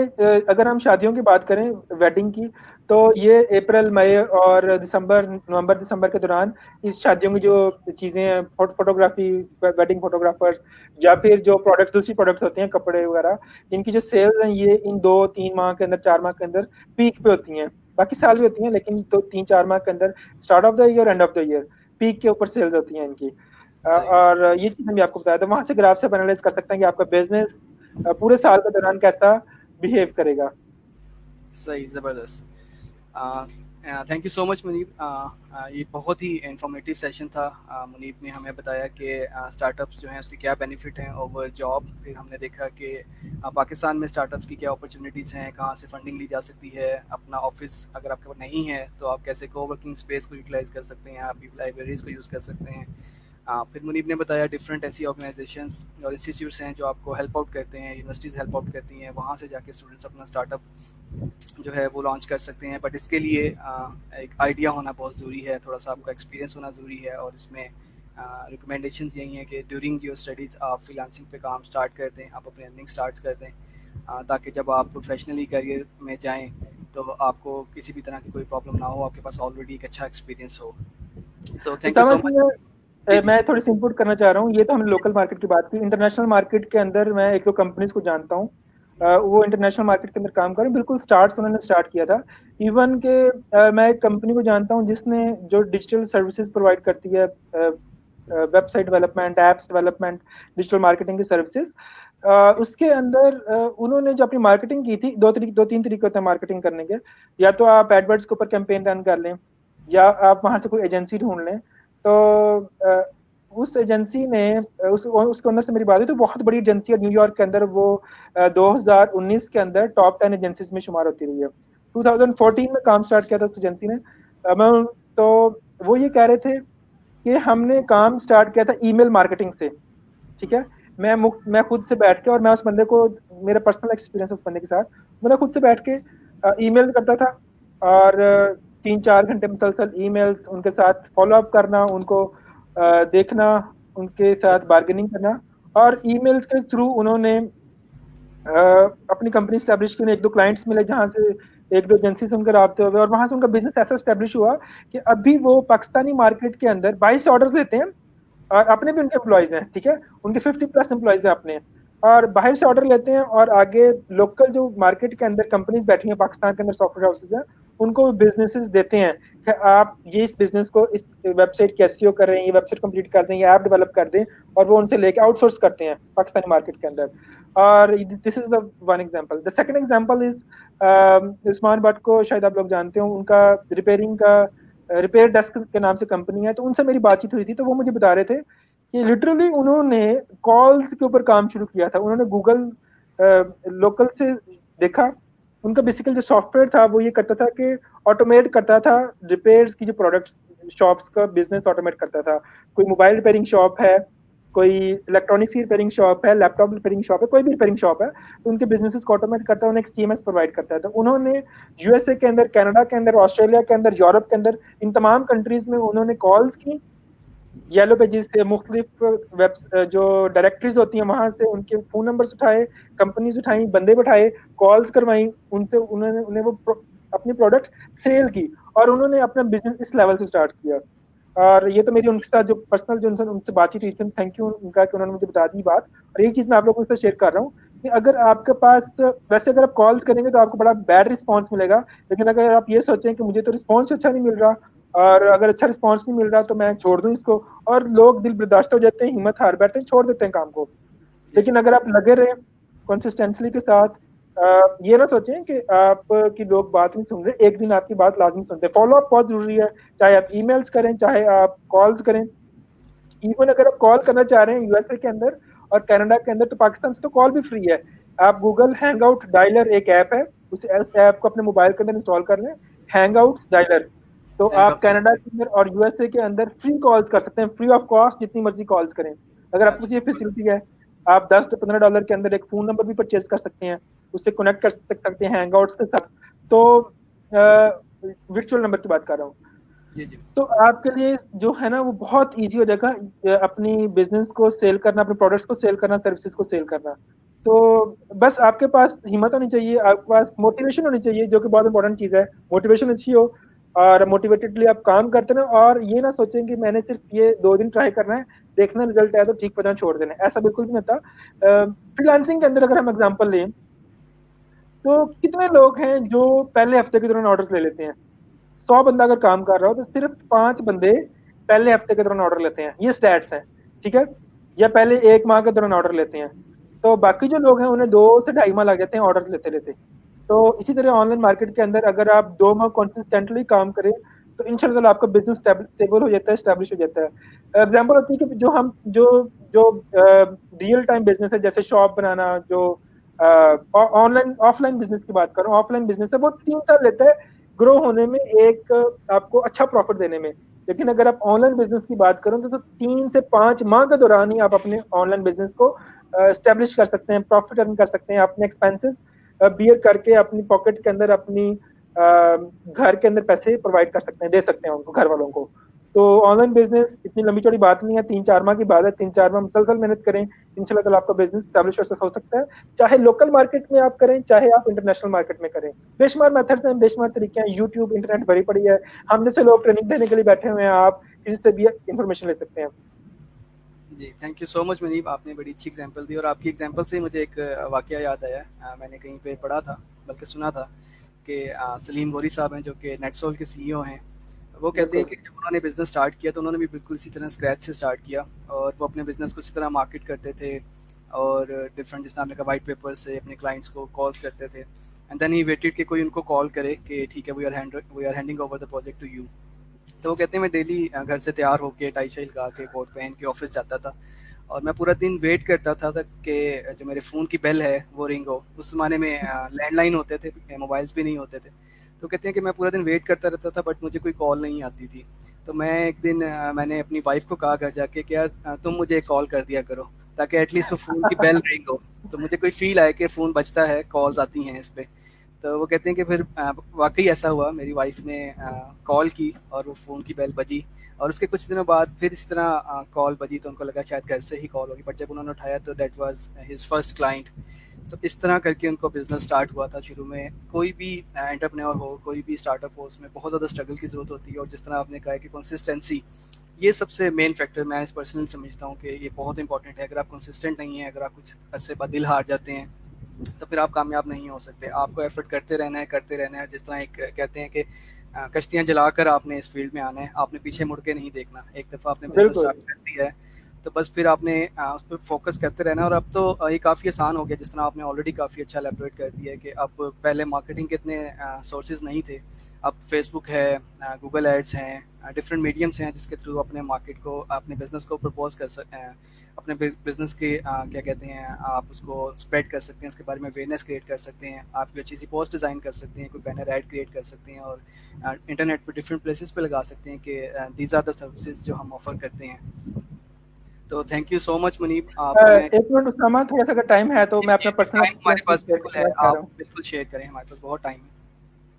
अगर हम शादियों की बात करें, वेडिंग की, तो ये अप्रैल मई और दिसंबर, नवंबर दिसंबर के दौरान इस शादियों की जो चीजें हैं, फोटोग्राफी, वेडिंग फोटोग्राफर्स, या फिर जो प्रोडक्ट, दूसरी प्रोडक्ट्स होती हैं, कपड़े वगैरह, इनकी जो सेल्स हैं ये इन 2 3 माह के अंदर, 4 माह के अंदर पीक पे होती हैं। बाकी साल भी होती हैं, लेकिन तो 3 4 माह के अंदर, start of the year, end of the year, peak के ऊपर सेल्स होती हैं इनकी। सही, और ये चीज़ मैं आपको बताया था, वहां से ग्राफ से एनालाइज कर सकते हैं कि आपका बिजनेस पूरे साल के दौरान कैसा बिहेव करेगा। सही, ज़बरदस्त। Uh, thank you so much Munib. ये बहुत ही इंफॉर्मेटिव सेशन था। मुनीब ने हमें बताया कि स्टार्टअप्स जो हैं उसके क्या बेनिफिट हैं ओवर जॉब। फिर हमने देखा कि पाकिस्तान में स्टार्टअप्स की क्या अपॉर्चुनिटीज़ हैं, कहाँ से फंडिंग ली जा सकती है, अपना ऑफिस अगर आपके पास नहीं है तो आप कैसे को वर्किंग स्पेस को यूटिलाइज कर सकते हैं, आप लाइब्रेरीज को यूज़ कर सकते हैं। फिर मुनीब ने बताया डिफरेंट ऐसी ऑर्गेनाइजेशंस और इंस्टीट्यूट्स हैं जो आपको हेल्प आउट करते हैं, यूनिवर्सिटीज़ हेल्प आउट करती हैं, वहाँ से जाके स्टूडेंट्स अपना स्टार्टअप जो है वो लॉन्च कर सकते हैं। बट इसके लिए एक आइडिया होना बहुत ज़रूरी है, थोड़ा सा आपका एक्सपीरियंस होना ज़रूरी है। और इसमें रिकमेंडेशंस यही हैं कि ड्यूरिंग योर स्टडीज़ आप फ्रीलांसिंग पे काम स्टार्ट कर दें, आप अपनी अर्निंग स्टार्ट कर दें, ताकि जब आप प्रोफेशनली करियर में जाएं तो आपको किसी भी तरह की कोई प्रॉब्लम ना हो, आपके पास ऑलरेडी एक अच्छा एक्सपीरियंस हो। सो थैंक यू समझ सो मच। में जी जी। मैं थोड़ी सी इनपुट करना चाह रहा हूँ। ये तो हमने लोकल मार्केट की बात की। इंटरनेशनल मार्केट के अंदर मैं एक दो कंपनीज को जानता हूँ। वो इंटरनेशनल मार्केट के अंदर काम कर रहे हैं। बिल्कुल स्टार्ट उन्होंने स्टार्ट किया था। इवन के मैं एक कंपनी को जानता हूँ जिसने जो डिजिटल सर्विसेज प्रोवाइड करती है, website development, apps development, digital marketing की सर्विसेज। उसके अंदर उन्होंने जो अपनी मार्केटिंग की थी, दो तीन तरीके होते हैं मार्केटिंग करने के। या तो आप एडवर्ड्स के ऊपर कैंपेन रन कर लें, या आप वहां से कोई एजेंसी ढूंढ लें। तो उस एजेंसी ने उसके अंदर से मेरी बात हुई, तो बहुत बड़ी एजेंसी है न्यूयॉर्क के अंदर। वो 2019 के अंदर टॉप 10 एजेंसीज में शुमार होती रही है। 2014 में काम स्टार्ट किया था उस एजेंसी ने। मैं तो वो ये कह रहे थे कि हमने काम स्टार्ट किया था ईमेल मार्केटिंग से। ठीक है। मैं खुद से बैठ के, और मैं उस बंदे को, मेरा पर्सनल एक्सपीरियंस उस बंदे के साथ, मैं खुद से बैठ के ईमेल करता था। और 3-4 घंटे मुसलसल ईमेल्स उनके साथ फॉलो अप करना, उनको देखना, उनके साथ बार्गेनिंग करना। और ईमेल्स के थ्रू उन्होंने अपनी कंपनी स्टैब्लिश की। उन्हें एक दो क्लाइंट्स मिले जहां से एक दो एजेंसी से उनके राब्ते हुए, और वहां से उनका बिजनेस ऐसा स्टैब्लिश हुआ कि अभी वो पाकिस्तानी मार्केट के अंदर 22 ऑर्डर्स लेते हैं। और अपने भी उनके एम्प्लॉयज हैं, ठीक है। उनके 50+ एम्प्लॉयज हैं अपने। और बाहर से ऑर्डर लेते हैं, और आगे लोकल जो मार्केट के अंदर कंपनीज बैठी हैं पाकिस्तान के अंदर, सॉफ्टवेयर हाउसेज हैं, उनको बिजनेसेस देते हैं कि आप ये इस बिजनेस को, इस वेबसाइट की एसईओ कर रहे हैं, ये वेबसाइट कंप्लीट कर दें, ये ऐप डेवलप कर दें। और वो उनसे लेके आउटसोर्स करते हैं पाकिस्तानी मार्केट के अंदर। और this is the one example. The second example is Usman Bhatt को शायद आप लोग जानते हो। उनका रिपेयरिंग का रिपेयर डेस्क के नाम से कंपनी है। तो उनसे मेरी बातचीत हुई थी, तो वो मुझे बता रहे थे कि लिटरली उन्होंने कॉल्स के ऊपर काम शुरू किया था। उन्होंने गूगल लोकल से देखा। उनका बेसिकली जो सॉफ्टवेयर था वो ये करता था कि ऑटोमेट करता था रिपेयर्स की, जो प्रोडक्ट्स शॉप्स का बिजनेस ऑटोमेट करता था। कोई मोबाइल रिपेयरिंग शॉप है, कोई इलेक्ट्रॉनिक्स की रिपेयरिंग शॉप है, लैपटॉप रिपेयरिंग शॉप है, कोई भी रिपेयरिंग शॉप है, तो उनके बिजनेसेस को ऑटोमेट करता है, उन्हें एक सीएमएस प्रोवाइड करता है। तो उन्होंने यूएसए के अंदर, कनाडा के अंदर, ऑस्ट्रेलिया के अंदर, यूरोप के अंदर, इन तमाम कंट्रीज में उन्होंने कॉल्स की। येलो पेजेस से मुख्तलिफ वेब जो डायरेक्टरीज होती हैं वहां से उनके फोन नंबर्स उठाए, कंपनीज उठाई, बंदे बैठाए, कॉल्स करवाई उनसे। उन्होंने उन्हें वो अपनी प्रोडक्ट सेल की, और उन्होंने अपना बिजनेस इस लेवल से स्टार्ट किया। और ये तो मेरी उनके साथ जो पर्सनल जो उनसे बातचीत हुई थी, थैंक यू उनका कि उन्होंने मुझे बता दी बात। और यही चीज मैं आप लोगों के साथ शेयर कर रहा हूँ कि अगर आपके पास, वैसे अगर आप कॉल्स करेंगे तो आपको बड़ा बैड रिस्पॉन्स मिलेगा। लेकिन अगर आप ये सोचें कि मुझे तो रिस्पॉन्स अच्छा नहीं मिल रहा, और अगर अच्छा रिस्पॉन्स नहीं मिल रहा तो मैं छोड़ दूं इसको, और लोग दिल बर्दाश्त हो जाते हैं, हिम्मत हार बैठते हैं, छोड़ देते हैं काम को। जी लेकिन अगर आप लगे रहे कंसिस्टेंटली के साथ, ये ना सोचें कि आपकी लोग बात नहीं सुन रहे, एक दिन आपकी बात लाजमी सुनते हैं। फॉलो अप बहुत जरूरी है, चाहे आप ईमेल्स करें, चाहे आप कॉल्स करें। इवन अगर आप कॉल करना चाह रहे हैं यूएसए के अंदर और कनाडा के अंदर, तो पाकिस्तान से तो कॉल भी फ्री है। आप गूगल हैंग आउट डायलर एक ऐप है, उस ऐप को अपने मोबाइल के अंदर इंस्टॉल कर लें, हैंग आउट डायलर। तो थैंक आप कनाडा के अंदर और यूएसए के अंदर फ्री कॉल्स कर सकते हैं, फ्री ऑफ कॉस्ट, जितनी मर्जी कॉल्स करें। अगर आपको अच्छा ये फैसिलिटी है, आप $10 से $15 के अंदर एक फोन नंबर भी परचेज कर सकते हैं, उससे कनेक्ट कर सकते हैं हैंग आउट्स के साथ। तो वर्चुअल नंबर की बात कर रहा हूँ। जी जी। तो आपके लिए जो है ना वो बहुत इजी हो जाएगा, अपनी बिजनेस को सेल करना, अपने प्रोडक्ट्स को सेल करना, सर्विसेज को सेल करना। तो बस आपके पास हिम्मत होनी चाहिए, आपके पास मोटिवेशन होनी चाहिए, जो कि बहुत इंपॉर्टेंट चीज है। मोटिवेशन अच्छी हो, और मोटिवेटेडली आप काम करते रहे, और ये ना सोचें कि मैंने सिर्फ ये 2 दिन ट्राई करना है, देखना रिजल्ट आया तो ठीक, पता छोड़ देना है, ऐसा बिल्कुल भी नहीं होता। फ्रीलांसिंग के अंदर अगर हम एग्जांपल लें, तो कितने लोग हैं जो पहले हफ्ते के दौरान ऑर्डर्स ले लेते हैं। 100 बंदा अगर काम कर रहा हो तो सिर्फ 5 बंदे पहले हफ्ते के दौरान ऑर्डर लेते हैं, ये स्टैट्स हैं। ठीक है। या पहले 1 माह के दौरान ऑर्डर लेते हैं। तो बाकी जो लोग हैं उन्हें 2 से ढाई माह लग जाते हैं ऑर्डर लेते लेते। तो इसी तरह ऑनलाइन मार्केट के अंदर अगर आप 2 माह कंसिस्टेंटली काम करें, तो इंशाल्लाह आपका बिज़नेस स्टेबल हो जाता है, एस्टेब्लिश हो जाता है। एग्ज़ाम्पल होती है कि जो हम जो रियल टाइम बिज़नेस है, जैसे शॉप बनाना, जो ऑनलाइन ऑफलाइन बिज़नेस की बात कर रहा हूँ, ऑफलाइन बिज़नेस है वो 3 साल लेता है ग्रो होने में, एक आपको अच्छा प्रॉफिट देने में। लेकिन अगर आप ऑनलाइन बिज़नेस की बात करें तो 3 से 5 माह के दौरान ही आप अपने ऑनलाइन बिज़नेस को एस्टेब्लिश कर सकते हैं, प्रॉफिट अर्न कर सकते हैं, अपने एक्सपेंसेस बियर करके अपनी पॉकेट के अंदर, अपनी घर के अंदर पैसे प्रोवाइड कर सकते हैं, दे सकते हैं उनको, घर वालों को। तो ऑनलाइन बिजनेस इतनी लंबी चौड़ी बात नहीं है, 3-4 माह की बात है, 3-4 माह मुसलसल मेहनत करें, इंशाल्लाह ताला आपका बिजनेस स्टैब्लिश हो सकता है। चाहे लोकल मार्केट में आप करें, चाहे आप इंटरनेशनल मार्केट में करें। बेशुमार मेथड्स हैं, बेशुमार तरीके हैं, यूट्यूब, इंटरनेट भरी पड़ी है। हम जैसे लोग ट्रेनिंग देने के लिए बैठे हुए हैं, आप किसी से भी इंफॉर्मेशन ले सकते हैं। जी, thank you so much Munib, आपने बड़ी अच्छी एग्जांपल दी और आपकी एग्जांपल से मुझे एक वाकया याद आया। मैंने कहीं पे पढ़ा था, बल्कि सुना था कि सलीम गौरी साहब हैं जो कि नेटसोल के सीईओ हैं। वो कहते हैं बिल्कुल। कि जब उन्होंने बिज़नेस स्टार्ट किया तो उन्होंने भी बिल्कुल इसी तरह स्क्रैच से स्टार्ट किया और वो अपने बिज़नेस को इसी तरह मार्केट करते थे और डिफरेंट, जिस आपने कहा, वाइट पेपर से अपने क्लाइंट्स को कॉल्स करते थे एंड देन ही वेटेड कि कोई उनको कॉल करे कि ठीक है, we are handing over the project to you. तो वो कहते हैं मैं डेली घर से तैयार होके टाई शाई लगा के कोट पहन के ऑफिस जाता था और मैं पूरा दिन वेट करता था तक कि जो मेरे फ़ोन की बेल है वो रिंग हो। उस ज़माने में लैंडलाइन होते थे, मोबाइल्स भी नहीं होते थे। तो कहते हैं कि मैं पूरा दिन वेट करता रहता था बट मुझे कोई कॉल नहीं आती थी। तो मैं एक दिन मैंने अपनी वाइफ़ को कहा घर जाके कि यार तुम मुझे एक कॉल कर दिया करो ताकि एटलीस्ट वो फ़ोन की बेल रिंग हो, तो मुझे कोई फ़ील आए कि फ़ोन बजता है, कॉल्स आती हैं इस पे। तो वो कहते हैं कि फिर वाक़ई ऐसा हुआ, मेरी वाइफ़ ने कॉल की और वो फ़ोन की बेल बजी और उसके कुछ दिनों बाद फिर इसी तरह कॉल बजी तो उनको लगा शायद घर से ही कॉल होगी, बट जब उन्होंने उठाया तो that was his first client. सब इस तरह करके उनको बिज़नेस स्टार्ट हुआ था। शुरू में कोई भी एंटरप्रेन्योर हो, कोई भी स्टार्टअप हो, उसमें बहुत ज़्यादा स्ट्रगल की ज़रूरत होती है और जिस तरह आपने कहा है कि कंसिस्टेंसी, ये सबसे मेन फैक्टर मैं इस पर्सनली समझता हूँ कि ये बहुत इंपॉर्टेंट है। अगर आप कंसिस्टेंट नहीं हैं, अगर आप कुछ अरसे बाद दिल हार जाते हैं तो फिर आप कामयाब नहीं हो सकते। आपको एफर्ट करते रहना है, करते रहना है। जिस तरह एक कहते हैं कि कश्तियाँ जलाकर आपने इस फील्ड में आना है, आपने पीछे मुड़ के नहीं देखना। एक दफ़ा आपने बिज़नेस बिल्कुल। स्टार्ट कर दिया है तो बस फिर आपने उस पर फोकस करते रहना है। और अब तो ये काफ़ी आसान हो गया, जिस तरह आपने ऑलरेडी काफ़ी अच्छा एलेबोरेट कर दिया है कि अब पहले मार्केटिंग के इतने सोर्सेज नहीं थे। अब फेसबुक है, गूगल एड्स हैं, डिफरेंट मीडियम्स हैं जिसके थ्रू अपने मार्केट को, अपने बिज़नेस को प्रपोज कर सकते हैं, अपने बिज़नेस के क्या कहते हैं, आप उसको स्प्रेड कर सकते हैं, उसके बारे में अवेयरनेस क्रिएट कर सकते हैं, आप कोई अच्छी सी पोस्ट डिज़ाइन कर सकते हैं, कोई बैनर ऐड क्रिएट कर सकते हैं और इंटरनेट पे डिफरेंट प्लेसेस पे लगा सकते हैं कि दीज आर द सर्विसेज जो हम ऑफर करते हैं। तो thank you so much Munib, आपको मैं 1 मिनट उस्तामा, थोड़ा-सा अगर टाइम है तो मैं अपना पर्सनल टाइम हमारे एक्सपीरियंस भी पास शेयर बिल्कुल है, करना चाह रहा आप हूँ। बिल्कुल शेयर करें, हमारे पास बहुत टाइम है।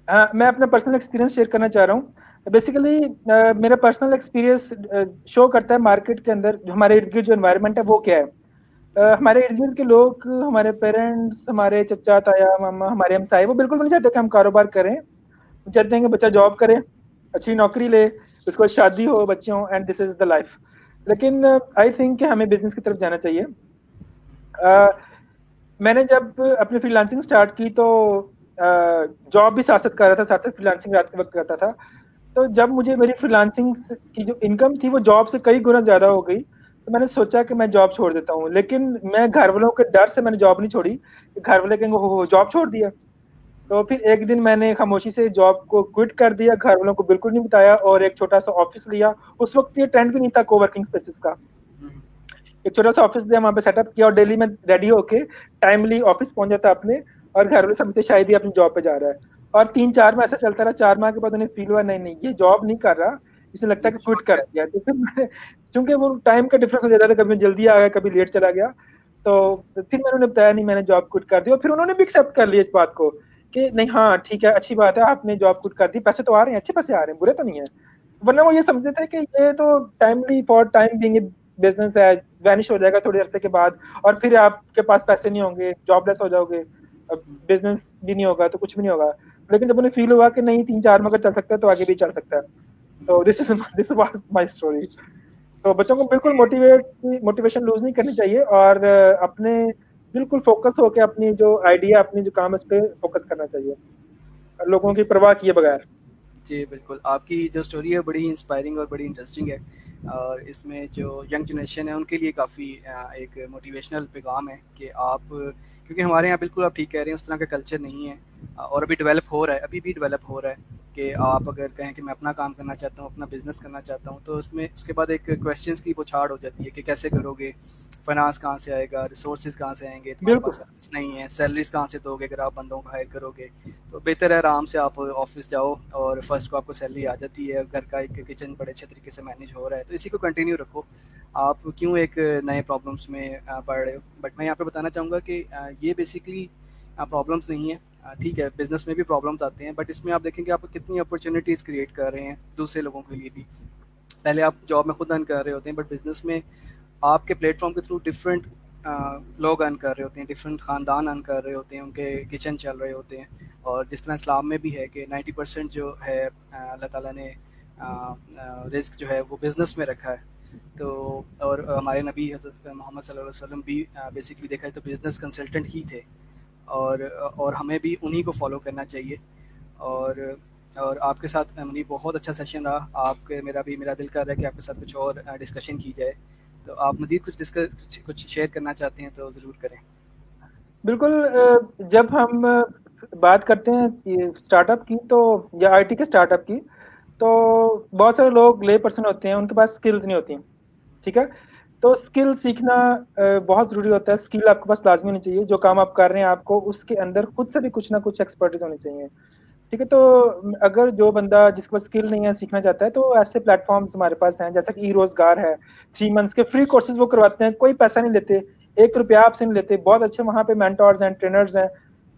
हाँ, मैं अपना पर्सनल एक्सपीरियंस शेयर करना चाह रहा हूँ। बेसिकली मेरा पर्सनल एक्सपीरियंस शो करता है मार्केट के अंदर जो हमारे इर्द-गिर्द जो एनवायरनमेंट है वो क्या है। जी हमारे इर्द-गिर्द के लोग, हमारे पेरेंट्स, हमारे चचा, ताया, मामा, हमारे हमसाए, वो बिल्कुल भी नहीं चाहते कि हम कारोबार करें। वो चाहते हैं कि बच्चा जॉब करे, अच्छी नौकरी ले, उसके बाद शादी हो, बच्चे हों, and this is the life. लेकिन आई थिंक कि हमें बिज़नेस की तरफ जाना चाहिए। अ, मैंने जब अपनी फ्रीलांसिंग स्टार्ट की तो जॉब भी साथ-साथ कर रहा था, साथ-साथ फ्रीलांसिंग रात के वक़्त करता था। तो जब मुझे मेरी फ्रीलांसिंग की जो इनकम थी वो जॉब से कई गुना ज़्यादा हो गई, तो मैंने सोचा कि मैं जॉब छोड़ देता हूँ। लेकिन मैं घर वालों के डर से मैंने जॉब नहीं छोड़ी, कि घर वाले कहेंगे, "ओह हो! जॉब छोड़ दिया।" तो फिर एक दिन मैंने खामोशी से जॉब को क्विट कर दिया, घर वालों को बिल्कुल नहीं बताया और एक छोटा-सा ऑफ़िस लिया। उस वक़्त ये ट्रेंड भी नहीं था कोवर्किंग स्पेसेस का। एक छोटा-सा ऑफ़िस लिया, वहाँ पे सेटअप किया और डेली मैं रेडी होके टाइमली ऑफ़िस पहुँच जाता अपने, और घर वाले समझते शायद ये अपनी जॉब पे जा रहा है। और 3-4 माह ऐसा चलता रहा, 4 माह के बाद उन्हें फ़ील हुआ नहीं, नहीं ये जॉब नहीं कर रहा, इसे लगता जी है कि क्विट बहुत कर है। दिया। तो फिर मैं चूँकि वो टाइम का डिफ़रेंस हो जाता था, कभी मैं जल्दी आ गया, कभी लेट चला गया, तो फिर मैंने उन्हें बताया नहीं, मैंने जॉब क्विट कर दी और फिर उन्होंने भी एक्सेप्ट कर लिया इस बात को कि नहीं, हाँ, ठीक है, अच्छी बात है, आपने जॉब क्विट कर दी, पैसे तो आ रहे हैं, अच्छे पैसे आ रहे हैं, बुरे तो नहीं है। वरना वो ये समझते थे कि ये तो timely for time being business है, वैनिश हो जाएगा थोड़ी अरसे के बाद और फिर आपके पास पैसे नहीं होंगे, जॉबलेस हो जाओगे, बिज़नेस भी नहीं होगा, तो कुछ भी नहीं होगा। लेकिन जब उन्हें फ़ील हुआ कि नहीं 3-4 में अगर चल सकता है, तो आगे भी चल सकता है। तो दिस वाज़ माय स्टोरी। तो बच्चों को बिल्कुल मोटिवेशन लूज़ नहीं करनी चाहिए और अपने बिल्कुल फ़ोकस होके अपनी जो आइडिया, अपनी जो काम है, उस पे फ़ोकस करना चाहिए, लोगों की परवाह किए बगैर। जी, बिल्कुल। आपकी जो स्टोरी है बड़ी इंस्पायरिंग और बड़ी इंटरेस्टिंग है और इसमें जो यंग जनरेशन है उनके लिए काफ़ी एक मोटिवेशनल पैगाम है कि आप, क्योंकि हमारे यहाँ बिल्कुल आप ठीक कह रहे हैं, उस तरह का कल्चर नहीं है। और अभी डेवलप हो रहा है, अभी भी डेवलप हो रहा है कि आप अगर कहें कि मैं अपना काम करना चाहता हूँ, अपना बिजनेस करना चाहता हूँ, तो उसमें उसके बाद एक क्वेश्चंस की बौछार हो जाती है कि कैसे करोगे, फाइनेंस कहाँ से आएगा, रिसोर्सेज कहाँ से आएंगे, तुम्हारे बिल्कुल। पास फाइनेंस नहीं है, सैलरीज कहाँ से दोगे अगर आप बंदों को हायर करोगे। तो बेहतर है आराम से आप ऑफिस जाओ और फर्स्ट को आपको सैलरी आ जाती है, घर का एक किचन बड़े अच्छे तरीके से मैनेज हो रहा है, तो इसी को कंटिन्यू रखो। आप क्यों एक नए प्रॉब्लम्स में पड़ रहे हो। बट मैं यहाँ पे बताना चाहूँगा कि ये बेसिकली प्रॉब्लम्स नहीं है। ठीक है, बिजनेस में भी प्रॉब्लम्स आते हैं, बट इसमें आप देखेंगे आप कितनी अपॉर्चुनिटीज़ क्रिएट कर रहे हैं दूसरे लोगों के लिए भी। पहले आप जॉब में खुद अर्न कर रहे होते हैं, बट बिजनेस में आपके प्लेटफॉर्म के थ्रू डिफरेंट लोग अर्न कर रहे होते हैं, डिफरेंट ख़ानदान अर्न कर रहे होते हैं, उनके किचन चल रहे होते हैं। और जिस तरह इस्लाम में भी है कि 90% जो है अल्लाह ताला ने रिस्क जो है वो बिज़नेस में रखा है। तो और हमारे नबी हज़रत मोहम्मद सल्लल्लाहु अलैहि वसल्लम भी बेसिकली देखा है तो बिज़नेस कंसल्टेंट ही थे। और हमें भी उन्हीं को फॉलो करना चाहिए। और और आपके साथ मुनीब बहुत अच्छा सेशन रहा। आपके मेरा दिल कर रहा है कि आपके साथ कुछ और डिस्कशन की जाए। तो आप मज़ीद कुछ डिस्कस कुछ शेयर करना चाहते हैं तो ज़रूर करें। बिल्कुल। जब हम बात करते हैं ये स्टार्टअप की, तो या आईटी के स्टार्टअप की, तो बहुत सारे लोग ले पर्सन होते हैं, उनके पास स्किल्स नहीं होती। ठीक है। तो स्किल सीखना बहुत ज़रूरी होता है। स्किल आपके पास लाज़मी होनी चाहिए। जो काम आप कर रहे हैं, आपको उसके अंदर खुद से भी कुछ ना कुछ एक्सपर्टीज़ होनी चाहिए। ठीक है। तो अगर जो बंदा जिसके पास स्किल नहीं है, सीखना चाहता है, तो ऐसे प्लेटफ़ॉर्म्स हमारे पास हैं, जैसा कि ई-रोज़गार है। 3 मंथ्स के फ्री कोर्सेज़ वो करवाते हैं, कोई पैसा नहीं लेते, ₹1 आपसे नहीं लेते। बहुत अच्छे वहाँ पे मेंटोर्स हैं, ट्रेनर्स हैं,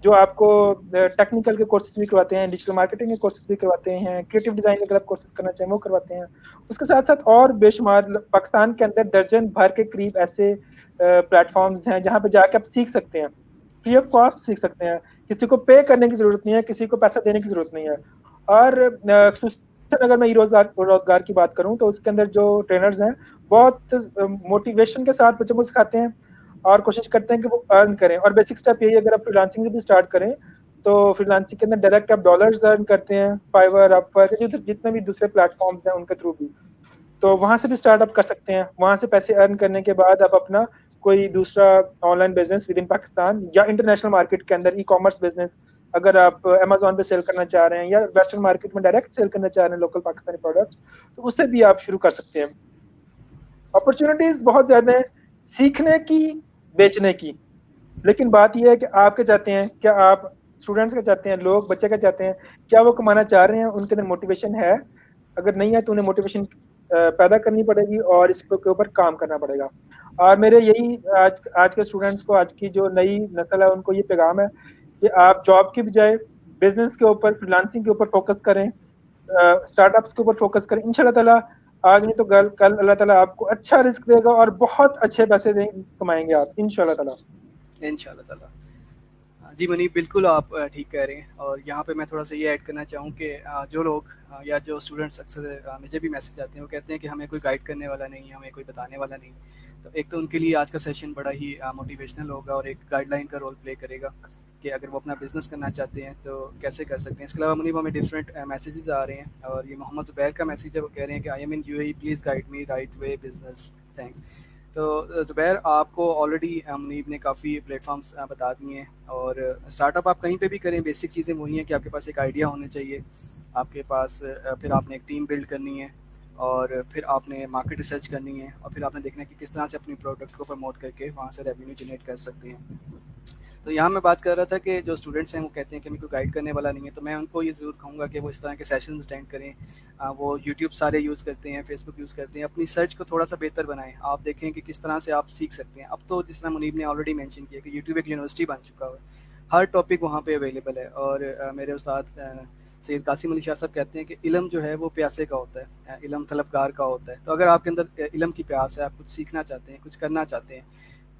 जो आपको टेक्निकल के कोर्सेज़ भी करवाते हैं, डिजिटल मार्केटिंग के कोर्सेज़ भी करवाते हैं, क्रिएटिव डिज़ाइन के अगर आप कोर्सेज़ करना चाहें, वो करवाते हैं। उसके साथ-साथ और बेशुमार पाकिस्तान के अंदर दर्जन भर के करीब ऐसे प्लेटफ़ॉर्म्स हैं, जहाँ पे जाके आप सीख सकते हैं। फ्री ऑफ कॉस्ट सीख सकते हैं। किसी को पे करने की ज़रूरत नहीं है, किसी को पैसा देने की ज़रूरत नहीं है। और खसूसन अगर मैं रोज़गार रोज़गार की बात करूँ, तो उसके अंदर जो ट्रेनर्स हैं, बहुत मोटिवेशन के साथ बच्चों को सिखाते हैं और कोशिश करते हैं कि वो अर्न करें। और बेसिक स्टेप यही है, अगर आप फ्रीलांसिंग से भी स्टार्ट करें, तो फ्रीलांसिंग के अंदर डायरेक्ट आप डॉलर्स अर्न करते हैं, फाइवर, अपवर्क, जितने भी दूसरे प्लेटफ़ॉर्म्स हैं, उनके थ्रू भी। तो वहाँ से भी स्टार्टअप कर सकते हैं। वहाँ से पैसे अर्न करने के बाद आप अपना कोई दूसरा online business with in Pakistan या इंटरनेशनल मार्केट के अंदर ई-कॉमर्स बिज़नेस, अगर आप अमेज़न पे सेल करना चाह रहे हैं या वेस्टर्न मार्केट में डायरेक्ट सेल करना चाह रहे हैं लोकल पाकिस्तानी प्रोडक्ट्स, तो उससे भी आप शुरू कर सकते हैं। अपॉर्च्युनिटीज़ बहुत ज़्यादा हैं, सीखने की, बेचने की। लेकिन बात ये है कि आप क्या चाहते हैं? क्या आप स्टूडेंट्स क्या चाहते हैं? लोग, बच्चे क्या चाहते हैं? क्या वो कमाना चाह रहे हैं? उनके अंदर मोटिवेशन है? अगर नहीं है, तो उन्हें मोटिवेशन पैदा करनी पड़ेगी और इस के ऊपर काम करना पड़ेगा। और मेरे यही आज आज के स्टूडेंट्स को, आज की जो नई नस्ल है, उनको ये पैगाम है कि आप जॉब की बजाय बिज़नेस के ऊपर, फ्रीलांसिंग के ऊपर फ़ोकस करें, स्टार्टअप्स के ऊपर फ़ोकस करें। इंशाल्लाह ताला आज नहीं तो कल अल्लाह ताला आपको अच्छा रिज़्क देगा और बहुत अच्छे पैसे कमाएँगे आप, इंशाल्लाह ताला। इंशाल्लाह ताला। जी मनीब, बिल्कुल आप ठीक कह रहे हैं। और यहाँ पे मैं थोड़ा सा ये ऐड करना चाहूँ कि जो लोग या जो स्टूडेंट्स अक्सर मुझे भी मैसेज आते हैं, वो कहते हैं कि हमें कोई गाइड करने वाला नहीं, हमें कोई बताने वाला नहीं। तो एक तो उनके लिए आज का सेशन बड़ा ही मोटिवेशनल होगा और एक गाइडलाइन का रोल प्ले करेगा कि अगर वो अपना बिजनेस करना चाहते हैं तो कैसे कर सकते हैं। इसके अलावा मुनीब हमें डिफरेंट मैसेजेस आ रहे हैं, और ये मोहम्मद ज़ुबैर का मैसेज है। वो कह रहे हैं कि I am in UAE, please guide me right way business, thanks. तो ज़ुबैर, आपको ऑलरेडी मुनीब ने काफ़ी प्लेटफॉर्म्स बता दिए हैं। और स्टार्टअप आप कहीं पे भी करें, बेसिक चीज़ें वही हैं कि आपके पास एक आइडिया होना चाहिए, आपके पास फिर आपने एक टीम बिल्ड करनी है, और फिर आपने मार्केट रिसर्च करनी है, और फिर आपने देखना है कि किस तरह से अपनी प्रोडक्ट को प्रमोट करके वहाँ से रेवेन्यू जनरेट कर सकते हैं। तो यहाँ मैं बात कर रहा था कि जो स्टूडेंट्स हैं वो कहते हैं कि मेरे को गाइड करने वाला नहीं है, तो मैं उनको ये ज़रूर कहूँगा कि वो इस तरह के सेशंस अटेंड करें। वो यूट्यूब सारे यूज़ करते हैं, फेसबुक यूज़ करते हैं, अपनी सर्च को थोड़ा सा बेहतर बनाएं। आप देखें कि किस तरह से आप सीख सकते हैं। अब तो जिस तरह मुनीब ने ऑलरेडी मेंशन किया कि यूट्यूब एक यूनिवर्सिटी बन चुका है, हर टॉपिक वहाँ पे अवेलेबल है। और मेरे उस्ताद सैयद कासिम अली शाह साहब कहते हैं कि इल्म जो है वो प्यासे का होता है, इल्म तलबगार का होता है। तो अगर आपके अंदर इल्म की प्यास है, आप कुछ सीखना चाहते हैं, कुछ करना चाहते हैं,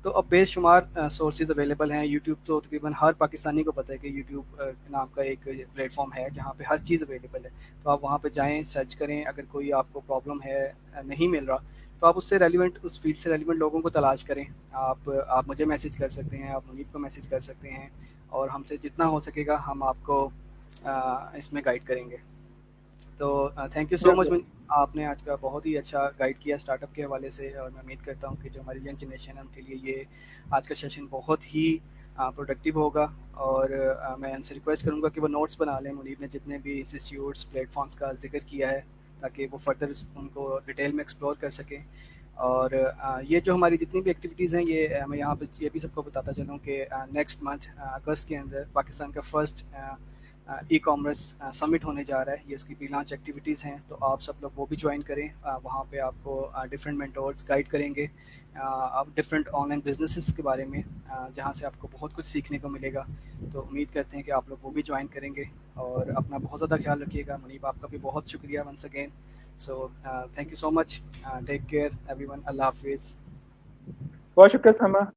तो अब बेशुमार सोर्सेज अवेलेबल हैं। यूट्यूब तो तकरीबन हर पाकिस्तानी को पता है कि यूट्यूब नाम का एक प्लेटफॉर्म है जहाँ पे हर चीज़ अवेलेबल है। तो आप वहाँ पे जाएं, सर्च करें। अगर कोई आपको प्रॉब्लम है, नहीं मिल रहा, तो आप उससे रेलिवेंट, उस फील्ड से रेलिवेंट लोगों को तलाश करें। आप मुझे मैसेज कर सकते हैं, आप मुनीब को मैसेज कर सकते हैं, और हमसे जितना हो सकेगा हम आपको इसमें गाइड करेंगे। तो थैंक यू सो मच। बिल्कुल। आपने आज का बहुत ही अच्छा गाइड किया स्टार्टअप के हवाले से, और मैं उम्मीद करता हूँ कि जो हमारी यंग जनरेशन है उनके लिए ये आज का सेशन बहुत ही प्रोडक्टिव होगा। और मैं उनसे रिक्वेस्ट करूँगा कि वो नोट्स बना लें मुनीब ने जितने भी इंस्टीट्यूट्स प्लेटफॉर्म्स का जिक्र किया है, ताकि वो फर्दर उनको डिटेल में एक्सप्लोर कर सकें। और ये जो हमारी जितनी भी एक्टिविटीज़ हैं, ये मैं यहाँ पे ये भी सबको बताता चलूँ कि नेक्स्ट मंथ अगस्त के अंदर पाकिस्तान का फर्स्ट ई कॉमर्स समिट होने जा रहा है। ये इसकी प्री लॉन्च एक्टिविटीज़ हैं, तो आप सब लोग वो भी ज्वाइन करें। वहाँ पे आपको डिफरेंट मेंटोर्स गाइड करेंगे अब डिफरेंट ऑनलाइन बिजनेसेस के बारे में, जहाँ से आपको बहुत कुछ सीखने को मिलेगा। तो उम्मीद करते हैं कि आप लोग वो भी ज्वाइन करेंगे। और अपना बहुत ज़्यादा ख्याल रखिएगा। मुनीब, आपका भी बहुत शुक्रिया once again. So thank you so much. Take care everyone. Allah हाफिज़। बहुत शुक्रिया सामा।